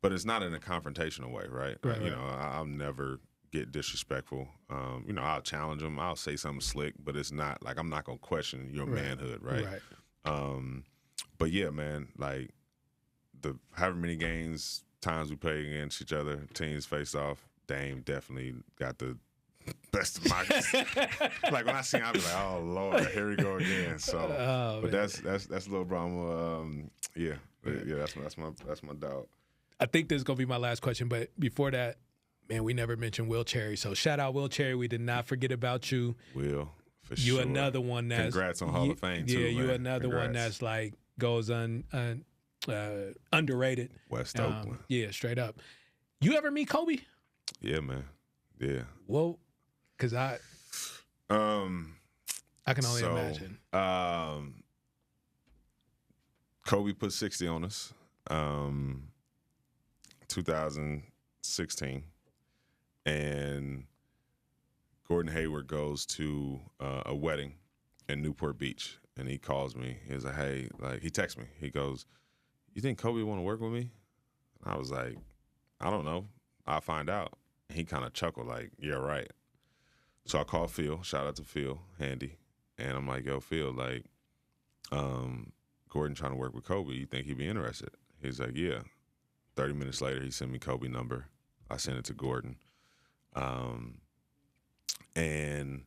But it's not in a confrontational way, right? Right, You know, I'll never get disrespectful. You know, I'll challenge them. I'll say something slick, but it's not like I'm not gonna question your manhood, right? But yeah, man, like the however many times we played against each other, teams faced off, Dame definitely got the best of my. Like when I see him, I'll be like, "Oh Lord, here we go again." So, but that's Lil Brahma. Yeah, that's my dog. I think this is gonna be my last question, but before that, man, we never mentioned Will Cherry. So shout out Will Cherry. We did not forget about you. Will, for you sure. Another one that's congrats on Hall of Fame too. Yeah, you man. another one that's like goes underrated. West Oakland. Yeah, straight up. You ever meet Kobe? Yeah, man. Yeah. Well, because I can only imagine. Kobe put 60 on us. 2016, and Gordon Hayward goes to a wedding in Newport Beach, and he calls me. He's like, "Hey," like he texts me. He goes, "You think Kobe want to work with me?" And I was like, "I don't know. I'll find out." And he kind of chuckled, like, "Yeah, right." So I called Phil. Shout out to Phil Handy, and I'm like, "Yo, Phil, like, Gordon trying to work with Kobe. You think he'd be interested?" He's like, "Yeah." 30 minutes later, he sent me Kobe number. I sent it to Gordon. And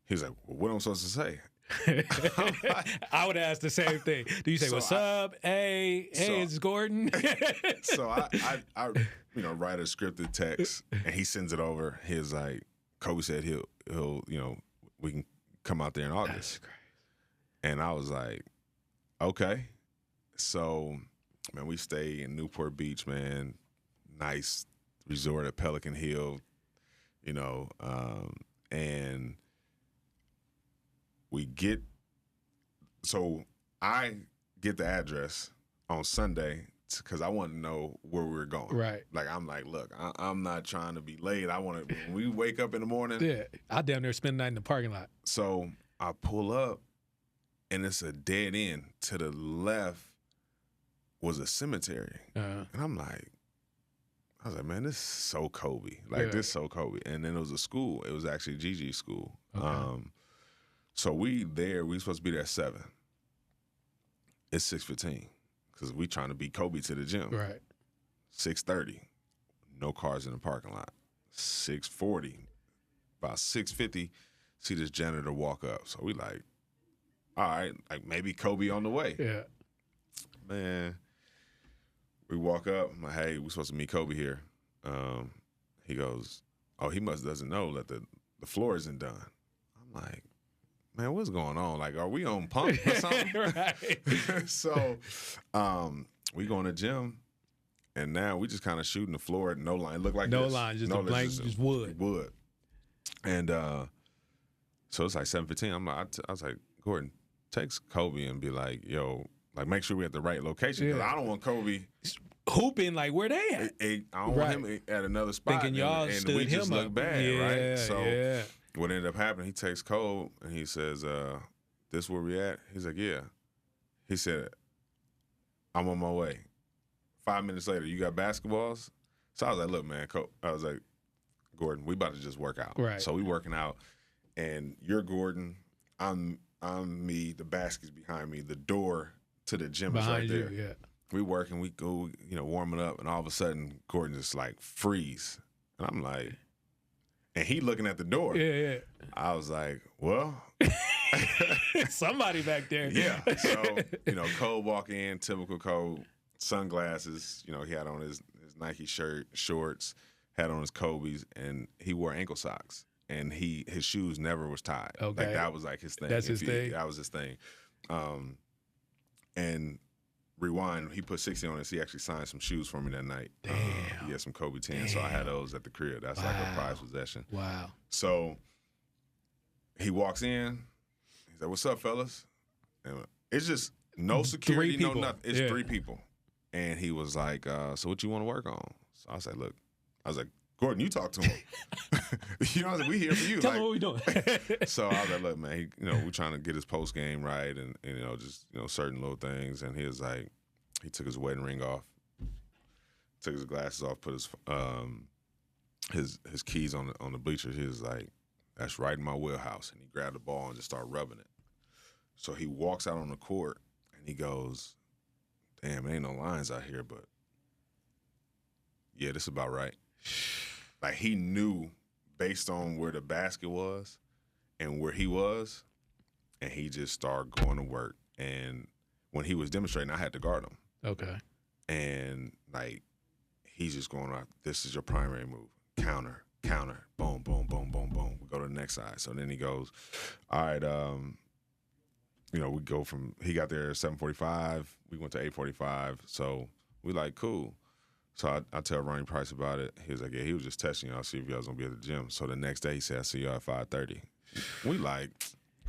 he was like, "Well, what am I supposed to say?" I would ask the same thing. Do you say, "What's up? Hey, it's Gordon." So I write a scripted text, and he sends it over. He's like, Kobe said he'll we can come out there in August. And I was like, okay. So, man, we stay in Newport Beach, man. Nice resort at Pelican Hill, and I get the address on Sunday because I want to know where we're going. Right. Like, I'm like, look, I'm not trying to be late. I want to, when we wake up in the morning. Yeah, I down there spend the night in the parking lot. So I pull up, and it's a dead end. To the left was a cemetery. And I was like, man, this is so Kobe. Like, this is so Kobe. And then it was a school. It was actually Gigi's school. Okay. So we supposed to be there at 7. It's 6:15 because we trying to beat Kobe to the gym. Right. 6:30, no cars in the parking lot. 6:40, about 6:50, see this janitor walk up. So we like, all right, like maybe Kobe on the way. Yeah. Man, we walk up. I'm like, hey, we're supposed to meet Kobe here. He goes, oh, he doesn't know that the floor isn't done. I'm like, man, what's going on? Like, are we on pump or something? Right. So we go in the gym, and now we just kind of shooting the floor at no line. It looked like no this. line, just a blank, just wood. Wood. And so it's like 7:15. I was like, Gordon, text Kobe and be like, yo, like make sure we're at the right location. Because I don't want Kobe hooping like where they at. I don't want him at another spot. Thinking y'all and stood we him just look up. bad, right? So yeah. What ended up happening, he texts Cole and he says, this where we at? He's like, yeah. He said, I'm on my way. 5 minutes later, you got basketballs? So I was like, look, man, I was like, Gordon, we about to just work out. Right. So we working out, and you're Gordon, I'm me, the basket's behind me, the door to the gym is right there. Yeah. We working, we go, warming up, and all of a sudden, Gordon just like freeze. And I'm like, and he looking at the door. Yeah. I was like, well. Somebody back there. Yeah. So, Cole walk in, typical Cole, sunglasses, he had on his Nike shirt, shorts, had on his Kobe's, and he wore ankle socks. And his shoes never was tied. Okay. Like that was like his thing. That's his thing? That was his thing. And rewind, he put 60 on us. He actually signed some shoes for me that night. Damn. He had some Kobe 10, so I had those at the crib. That's like a prized possession. Wow. So he walks in, He's like, "What's up, fellas?" And it's just no security, no nothing. It's 3 people. And he was like, "So what you want to work on?" So I was like, "Gordon, you talk to him." You know, I was like, "We here for you." Tell me what we doing. So I was like, "Look, man, we're trying to get his post game right, and just certain little things." And he was like, he took his wedding ring off, took his glasses off, put his keys on the bleachers. He was like, "That's right in my wheelhouse." And he grabbed the ball and just started rubbing it. So he walks out on the court and he goes, "Damn, ain't no lines out here, but yeah, this is about right." Like, he knew based on where the basket was and where he was, and he just started going to work. And when he was demonstrating, I had to guard him. Okay. And, like, he's just going out, "This is your primary move. Counter, boom, boom, boom, boom, boom. We go to the next side." So then he goes, "All right, we go from," he got there at 7:45. We went to 8:45. So we like, cool. So I tell Ronnie Price about it. He was like, "Yeah, he was just testing y'all, see if y'all was going to be at the gym." So the next day he said, "I see y'all at 5:30. We like,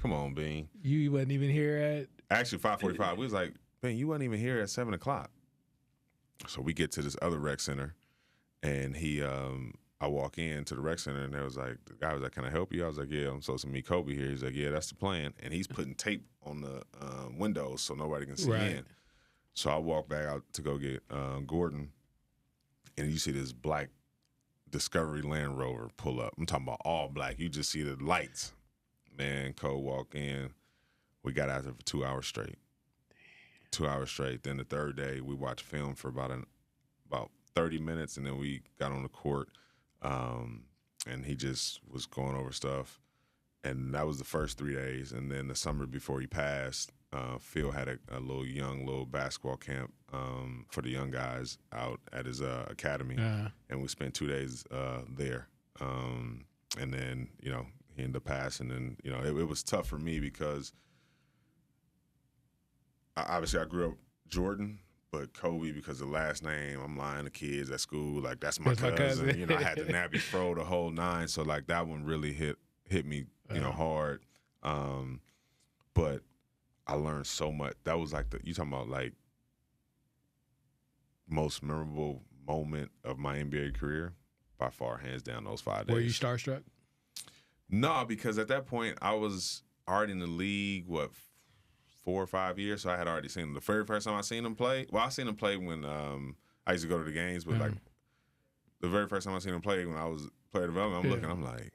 come on, Bean. You wasn't even here at? Actually, 5:45. We was like, "Bean, you wasn't even here at 7 o'clock. So we get to this other rec center, and I walk into the rec center, and there was like, the guy was like, "Can I help you?" I was like, "Yeah, I'm supposed to meet Kobe here." He's like, "Yeah, that's the plan." And he's putting tape on the windows so nobody can see in. So I walk back out to go get Gordon, and you see this black Discovery Land Rover pull up. I'm talking about all black. You just see the lights. Man, Cole walk in. We got out there for 2 hours straight. 2 hours straight. Then the third day, we watched film for about 30 minutes, and then we got on the court, and he just was going over stuff. And that was the first 3 days. And then the summer before he passed, Phil had a little basketball camp for the young guys out at his academy, and we spent 2 days there. And then he ended up passing, and it was tough for me because obviously I grew up Jordan, but Kobe, because the last name, I'm lying to kids at school, like, that's my cousin. I had the nappy fro, the whole nine, so like that one really hit me, hard. But I learned so much. That was like you talking about like most memorable moment of my NBA career, by far, hands down, those 5 days. Were you starstruck? No, because at that point I was already in the league, 4 or 5 years, so I had already seen him. The very first time I seen him play, well, I seen him play when I used to go to the games, but like the very first time I seen him play when I was player development, I'm looking, I'm like,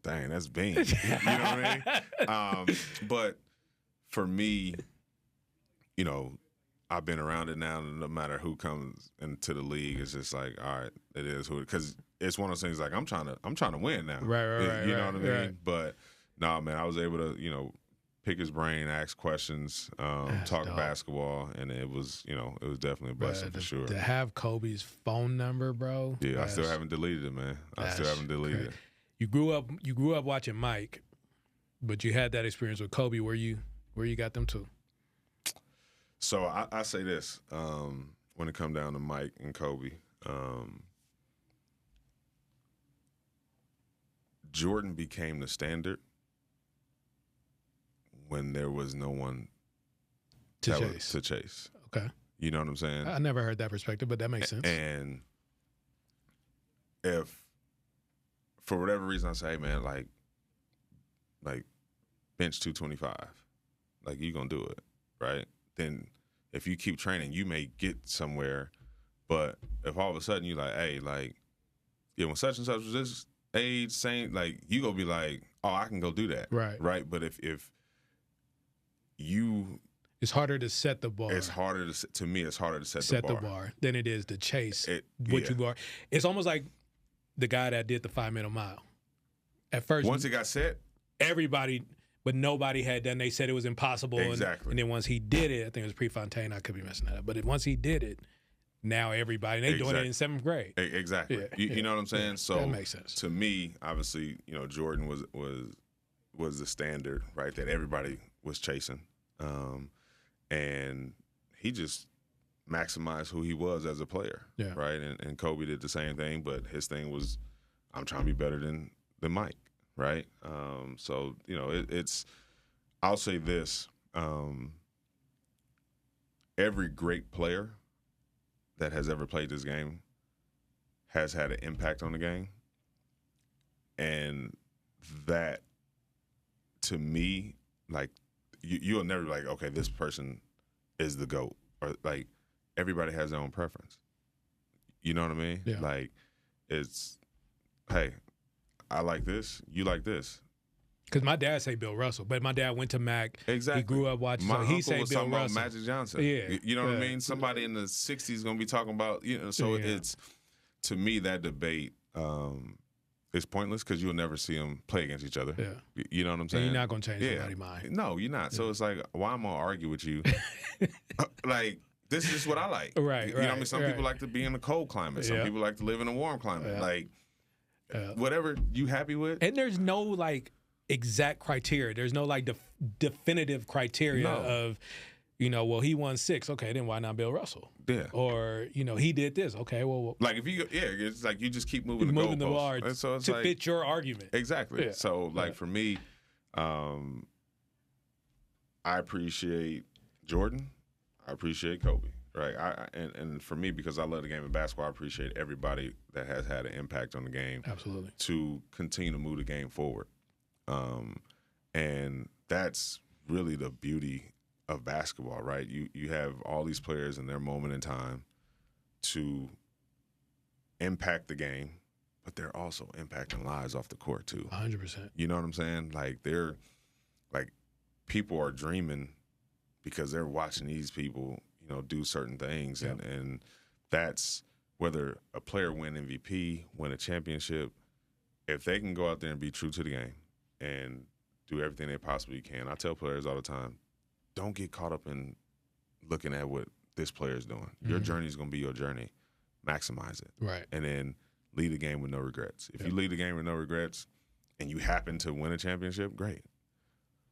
dang, that's Bean. You know what I mean? But for me, I've been around it now, and no matter who comes into the league, it's just like, all right, it is who, because it's one of those things like I'm trying to win now. Right. You know what I mean? But no, man, I was able to, pick his brain, ask questions, talk basketball, and it was definitely a blessing for sure. To have Kobe's phone number, bro. Yeah, I still haven't deleted it, man. I still haven't deleted it. You grew up watching Mike, but you had that experience with Kobe. Where you got them to? So I say this when it come down to Mike and Kobe. Jordan became the standard when there was no one to chase. Okay. You know what I'm saying? I never heard that perspective, but that makes sense. And if, for whatever reason, I say, hey, man, like bench 225, like, you gonna do it, right? Then if you keep training, you may get somewhere. But if all of a sudden you like, hey, like, yeah, when such and such was this age, same, like, you gonna be like, oh, I can go do that, right? But if you, it's harder to set the bar. It's harder to me. It's harder to set the bar than it is to chase what you are. It's almost like the guy that did the 5-minute mile. At first, once it got set, everybody, but nobody had done. They said it was impossible. Exactly. And then once he did it, I think it was Prefontaine. I could be messing that up. But once he did it, now everybody, they doing it in 7th grade. Exactly. You know what I'm saying? So that makes sense. To me, obviously, Jordan was the standard, right, that everybody was chasing. And he just maximized who he was as a player, right? And Kobe did the same thing, but his thing was, I'm trying to be better than Mike, right? So it's. I'll say this: every great player that has ever played this game has had an impact on the game, and that, to me, like you'll never be like, okay, this person is the GOAT, or like everybody has their own preference. You know what I mean? Yeah. Like it's, hey, I like this, you like this. Because my dad say Bill Russell, but my dad went to Mac. Exactly. He grew up watching. My so uncle he say was Bill talking Russell. about Magic Johnson. Yeah. You know what I mean? Somebody in the '60s is gonna be talking about, So it's, to me, that debate is pointless because you'll never see them play against each other. Yeah. You know what I'm saying? And you're not gonna change somebody's mind. No, you're not. So it's like, why am I gonna argue with you? Like, this is just what I like. Right. You know what I mean? Some people like to be in a cold climate. Some people like to live in a warm climate. Yeah. Like, whatever you happy with. And there's no like exact criteria. There's no like definitive criteria of, well, he won 6. Okay, then why not Bill Russell? Yeah. Or, he did this. Okay, well. Like if you, it's like you just keep moving the bar so it's to like, fit your argument. Exactly. Yeah. So like for me, I appreciate Jordan. I appreciate Kobe. Right. And for me, because I love the game of basketball, I appreciate everybody that has had an impact on the game. Absolutely. To continue to move the game forward. And that's really the beauty of basketball, right? You have all these players in their moment in time to impact the game, but they're also impacting lives off the court too. 100%. You know what I'm saying? Like people are dreaming because they're watching these people, do certain things, and that's whether a player win MVP, win a championship, if they can go out there and be true to the game and do everything they possibly can. I tell players all the time, don't get caught up in looking at what this player is doing. Your journey is going to be your journey. Maximize it. Right. And then lead the game with no regrets. If you lead the game with no regrets and you happen to win a championship, great.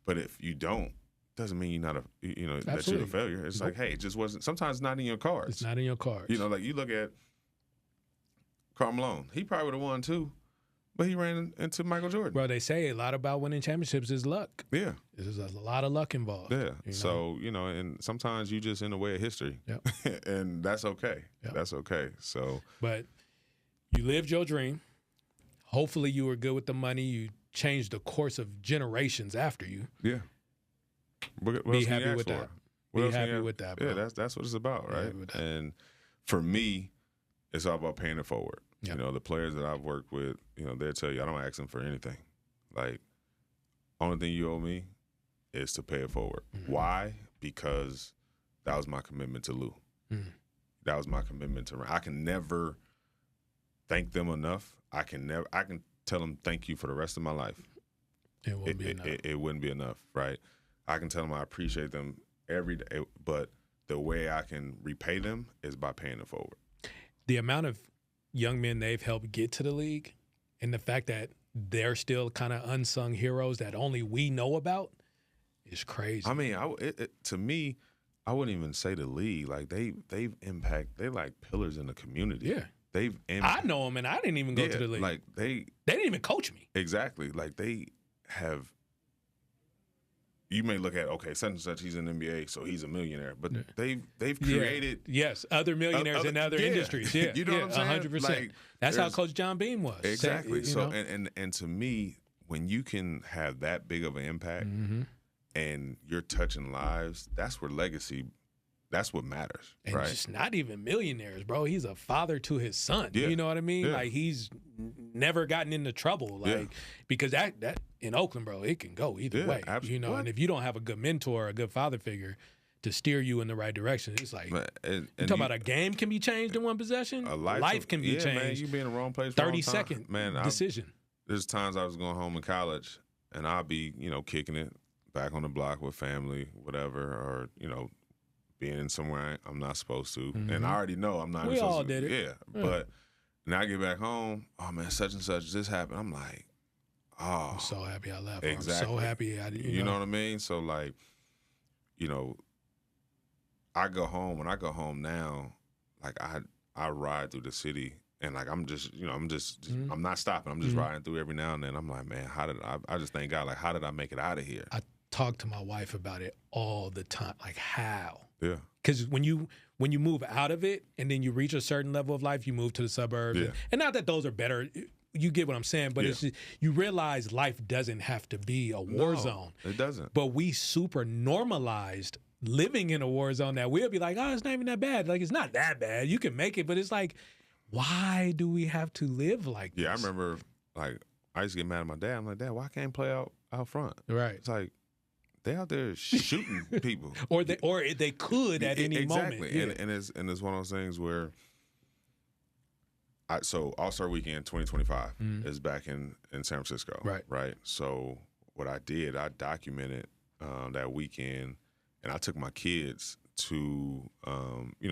But if you don't, doesn't mean you're not that you're a failure. It's like, hey, it just wasn't. Sometimes it's not in your cards. It's not in your cards. Like you look at Karl Malone. He probably would have won too, but he ran into Michael Jordan. Bro, they say a lot about winning championships is luck. Yeah. There's a lot of luck involved. Yeah. So, and sometimes you just in the way of history. Yep. And that's okay. Yep. That's okay. So. But you lived your dream. Hopefully you were good with the money. You changed the course of generations after you. Yeah. Be happy with that. Be happy with that, bro. Yeah, that's what it's about, right? And for me, it's all about paying it forward. Yep. The players that I've worked with, they'll tell you, I don't ask them for anything. Like, only thing you owe me is to pay it forward. Mm-hmm. Why? Because that was my commitment to Lou. Mm-hmm. That was my commitment to Ron. I can never thank them enough. I can tell them thank you for the rest of my life. It wouldn't be enough. It wouldn't be enough, right? I can tell them I appreciate them every day, but the way I can repay them is by paying it forward. The amount of young men they've helped get to the league and the fact that they're still kind of unsung heroes that only we know about is crazy. I mean, to me, I wouldn't even say the league. Like, they've impact. They're like pillars in the community. Yeah. I know them, and I didn't even go to the league. Like, they didn't even coach me. Exactly. Like, they have. You may look at, okay, such and such, he's in the NBA, so he's a millionaire. But they've created other millionaires in other industries. Yeah, you know what I'm saying? 100%. Like, that's how Coach John Beam was. Exactly. So and to me, when you can have that big of an impact and you're touching lives, that's where legacy. That's what matters, and right? just not even millionaires, bro. He's a father to his son. Yeah. You know what I mean? Yeah. Like, he's never gotten into trouble. Like, because that in Oakland, bro, it can go either way. Absolutely. And if you don't have a good mentor, a good father figure to steer you in the right direction, it's like you talking about a game can be changed in one possession. Life can be changed. Man, you be in the wrong place. 30-second decision. There's times I was going home in college, and I'll be kicking it back on the block with family, whatever, or being somewhere I'm not supposed to. And I already know I'm not we supposed all to. did it. Yeah. But now I get back home, oh, man, such and such, this happened. I'm like, oh. I'm so happy I left. Exactly. I'm so happy I You know what I mean? So, like, I go home. When I go home now, like, I ride through the city And like I'm just I'm not stopping. I'm just riding through every now and then. I'm like, man, I just thank God, like, how did I make it out of here? I talk to my wife about it all the time. Like, how? Yeah. Because when you move out of it and then you reach a certain level of life, you move to the suburbs. Yeah. And not that those are better. You get what I'm saying, but it's just, you realize life doesn't have to be a war zone. It doesn't. But we super normalized living in a war zone that we'll be like, oh, it's not even that bad. Like, it's not that bad. You can make it, but it's like, why do we have to live like this? Yeah, I remember, like, I used to get mad at my dad. I'm like, Dad, why can't I play out front? Right. It's like, they out there shooting people. Or they could at any moment. Exactly. Yeah. And it's one of those things where so All-Star Weekend 2025 is back in San Francisco. Right. Right. So what I did, I documented that weekend, and I took my kids to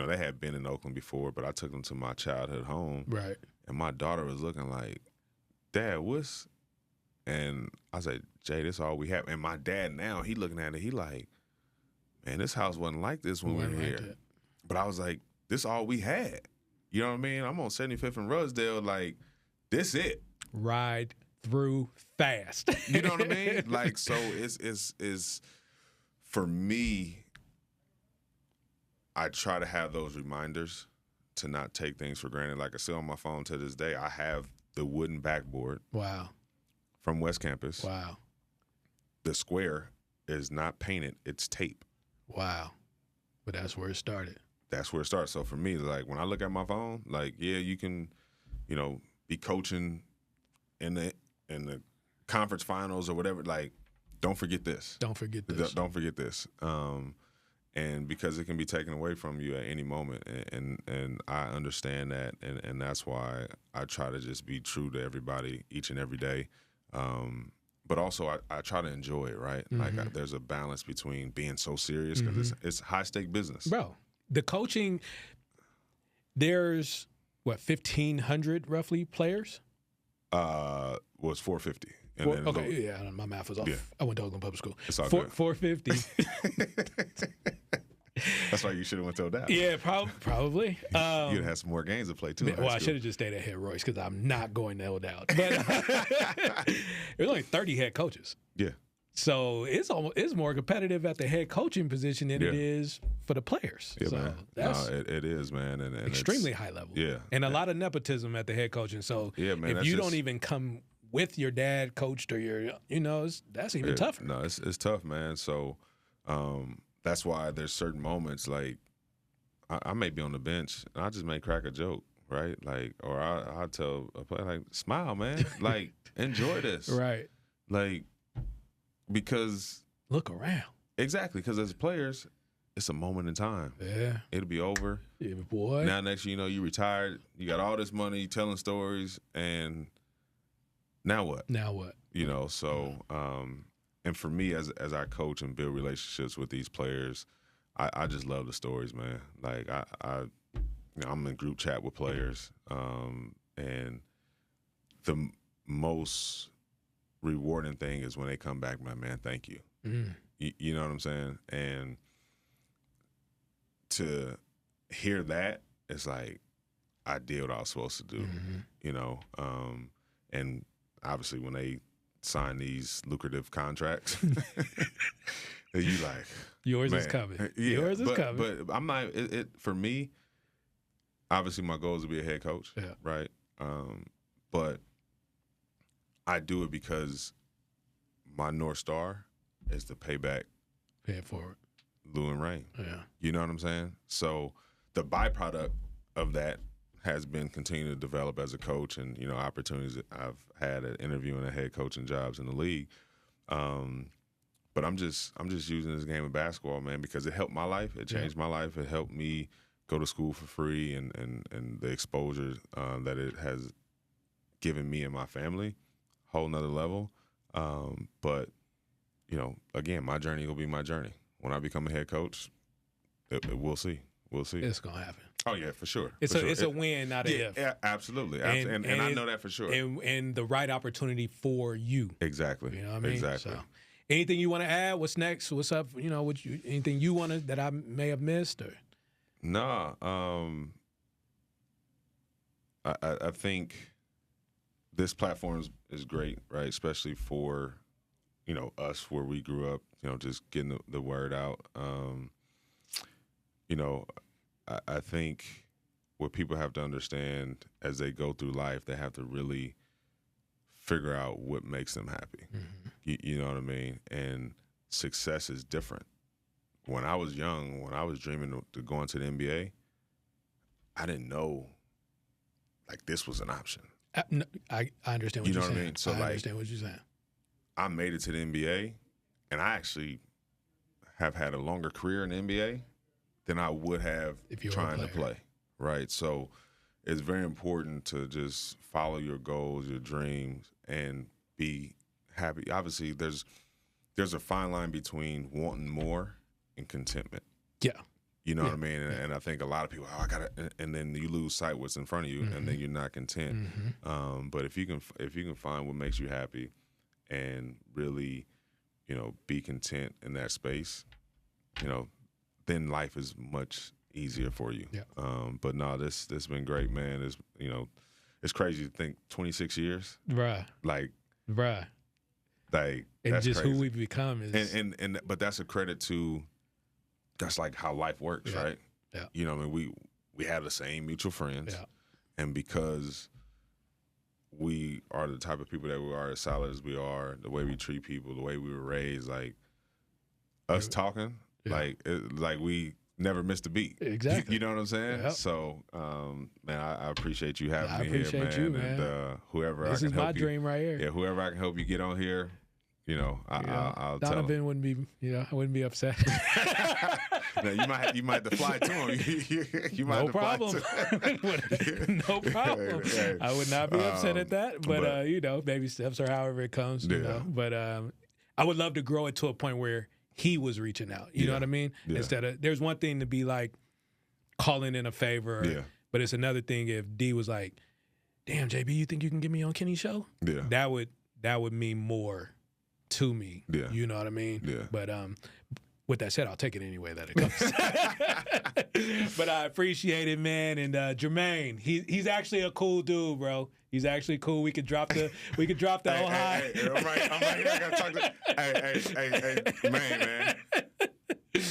they had been in Oakland before, but I took them to my childhood home. Right. And my daughter was looking like, Dad, what's... And I said, Jay, this all we have. And my dad now, he looking at it, he like, man, this house wasn't like this when we were here. But I was like, this all we had. You know what I mean? I'm on 75th and Rudsdale, like, this it. Ride through fast. You know what I mean? Like, so it's for me, I try to have those reminders to not take things for granted. Like, I still on my phone to this day, I have the wooden backboard. Wow. From West Campus. Wow. The square is not painted, it's tape. Wow. But that's where it started. That's where it starts. So for me, like, when I look at my phone, like, yeah, you can, be coaching in the conference finals or whatever. Like, don't forget this. Don't forget this. Don't forget this. And because it can be taken away from you at any moment, and I understand that, and that's why I try to just be true to everybody each and every day. But also, I try to enjoy it, right? Like, there's a balance between being so serious, because it's high-stake business. Bro, the coaching, there's, 1,500 roughly players? Was 450. And my math was off. Yeah. I went to Oakland Public School. It's all good. 450. That's why you should have went to that. Yeah, probably. You'd have had some more games to play, too. Well, I should have just stayed at Head Royce, because I'm not going to Oakland. But there's only 30 head coaches. Yeah. So it's more competitive at the head coaching position than it is for the players. Yeah, so man. That's it is, man. And extremely high level. Yeah. And a lot of nepotism at the head coaching. So yeah, man, if you don't even come with your dad coached or that's even tougher. No, it's tough, man. So that's why there's certain moments, like, I may be on the bench and I just may crack a joke, right? Like, or I'll tell a player, like, smile, man. Like, enjoy this. Right. Like, because... Look around. Exactly, because as players, it's a moment in time. Yeah. It'll be over. Yeah, boy. Now, next thing you know, you retired, you got all this money, telling stories, and now what? Now what? So... and for me, as I coach and build relationships with these players, I just love the stories, man. Like, I'm in group chat with players, and the most rewarding thing is when they come back, man, thank you. You know what I'm saying? And to hear that, it's like, I did what I was supposed to do, and obviously when they sign these lucrative contracts, you like, yours is coming. Yeah, yours is coming. But I'm not. It for me. Obviously, my goal is to be a head coach. Yeah. Right. But I do it because my North Star is to pay back. Pay it forward. Lou and Rain. Yeah. You know what I'm saying? So the byproduct of that has been continuing to develop as a coach, and opportunities that I've had at interviewing and head coaching jobs in the league. But I'm just using this game of basketball, man, because it helped my life. It changed my life. It helped me go to school for free, and the exposure that it has given me and my family, whole nother level. But again, my journey will be my journey. When I become a head coach, we'll see. We'll see. It's gonna happen. Oh yeah, for sure. It's a win, not a if. Yeah, absolutely. And I know that for sure. And the right opportunity for you. Exactly. You know what I mean? Exactly. So, anything you want to add? What's next? What's up? Anything you want to that I may have missed? Or Nah. I think this platform is great, right? Especially for, us where we grew up, just getting the word out. I think what people have to understand as they go through life, they have to really figure out what makes them happy. You know what I mean? And success is different. When I was young, when I was dreaming to go into the NBA, I didn't know like this was an option. I understand what you're saying. You know what I mean? So I understand what you're saying. I made it to the NBA, and I actually have had a longer career in the NBA than I would have trying to play, right? So it's very important to just follow your goals, your dreams, and be happy. Obviously, there's a fine line between wanting more and contentment. Yeah. You know what I mean? And I think a lot of people, I gotta, and then you lose sight what's in front of you, and then you're not content. But if you can find what makes you happy, and really, be content in that space, then life is much easier for you. Yeah. But no, this has been great, man. It's crazy to think 26 years, right? Like, and that's just crazy. Who we've become is, but that's a credit to. That's like how life works, right? Yeah. I mean, we have the same mutual friends, yeah. and because we are the type of people that we are, as solid as we are, the way we treat people, the way we were raised, like us talking, like we never missed a beat. Exactly. You know what I'm saying? Yep. So, man, I appreciate you having me here, man. You, man. And whoever this I can is help my dream right here. Yeah, whoever I can help you get on here. I'll tell him. Donovan wouldn't be, I wouldn't be upset. No, you might have to fly to him. You might no problem. No problem. Hey. I would not be upset at that. But baby steps or however it comes. You know. But I would love to grow it to a point where he was reaching out. You know what I mean? Yeah. Instead of, there's one thing to be like calling in a favor, but it's another thing if D was like, "Damn, JB, you think you can get me on Kenny's show?" Yeah. That would mean more to me. Yeah. You know what I mean? Yeah. But with that said, I'll take it any way that it comes. But I appreciate it, man. And Jermaine, he's actually a cool dude, bro. He's actually cool. We could drop the whole high. Hey, I'm right here. I gotta talk to. Hey, man.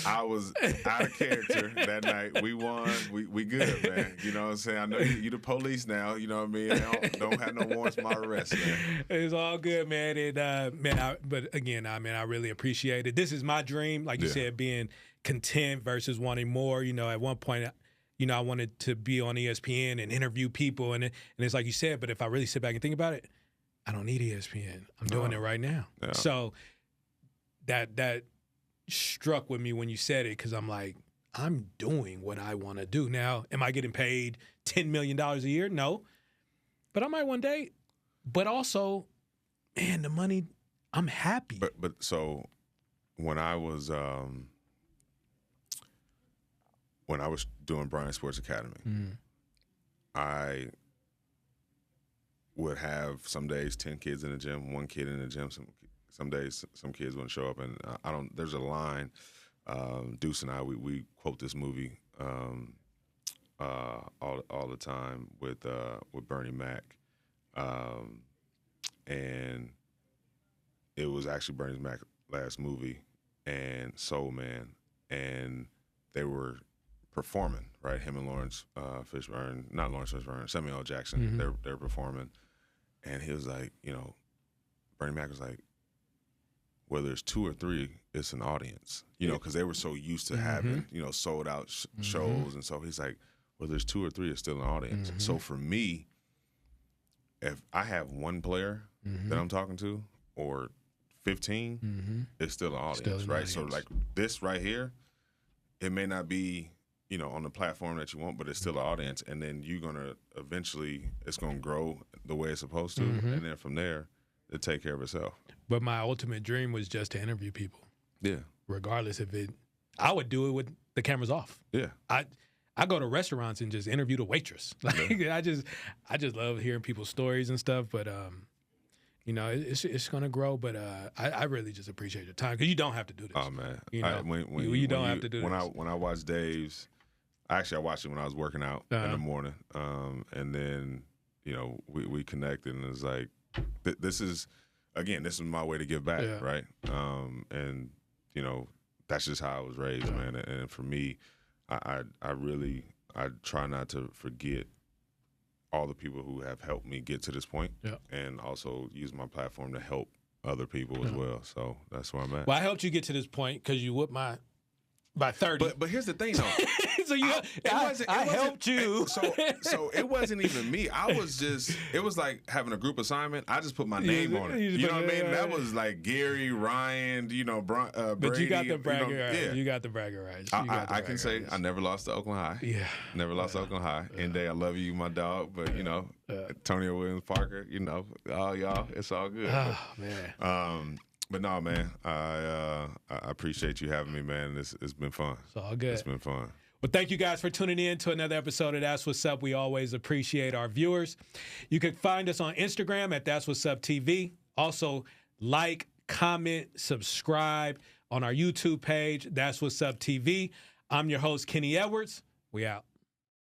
I was out of character that night. We won. We good, man. You know what I'm saying? I know you the police now. You know what I mean? I don't have no warrants for my arrest, man. It's all good, man. And but again, I really appreciate it. This is my dream, like you said, being content versus wanting more. At one point, I wanted to be on ESPN and interview people, and it's like you said. But if I really sit back and think about it, I don't need ESPN. I'm doing it right now. Yeah. So that struck with me when you said it, because I'm like, I'm doing what I want to do. Now, am I getting paid $10 million a year? No. But I might one day. But also, man, the money, I'm happy. But so when I was doing Bryant Sports Academy, I would have some days 10 kids in the gym, 1 kid in the gym. Some days some kids wouldn't show up, and there's a line. Deuce and I we quote this movie all the time with Bernie Mac, and it was actually Bernie Mac's last movie, and Soul Man, and they were performing, right? Him and Samuel L. Jackson. They're performing, and he was like, Bernie Mac was like, whether it's 2 or 3, it's an audience, because they were so used to having, sold out shows. And so he's like, whether it's 2 or 3, it's still an audience. So for me, if I have 1 player that I'm talking to or 15, it's still an audience, right? So like this right here, it may not be, on the platform that you want, but it's still an audience. And then you're going to eventually, it's going to grow the way it's supposed to. And then from there, it'll take care of itself. But my ultimate dream was just to interview people. Yeah. Regardless if I would do it with the cameras off. Yeah. I go to restaurants and just interview the waitress. I just love hearing people's stories and stuff. But it's gonna grow. But I really just appreciate your time, because you don't have to do this. Oh man, you don't have to do this. When I watch Dave's, Actually, I watched it when I was working out in the morning, and then we connected, and it's like this is my way to give back, right? And that's just how I was raised, man. And for me, I try not to forget all the people who have helped me get to this point, and also use my platform to help other people as well. So that's where I'm at. Well, I helped you get to this point because you whooped my by 30. But here's the thing, though. So I helped you. So it wasn't even me. It was like having a group assignment. I just put my name on it. You know what I mean? That was like Gary, Ryan, Brady. But you got the bragging rights. You got the bragging rights. I can say I never lost to Oakland High. Yeah. Never lost to Oakland High. And I love you, my dog. But, Antonio Williams Parker, all y'all, it's all good. Oh, man. But no, man, I appreciate you having me, man. It's been fun. It's all good. It's been fun. Well, thank you guys for tuning in to another episode of That's What's Up. We always appreciate our viewers. You can find us on Instagram at That's What's Up TV. Also, like, comment, subscribe on our YouTube page, That's What's Up TV. I'm your host, Kenny Edwards. We out.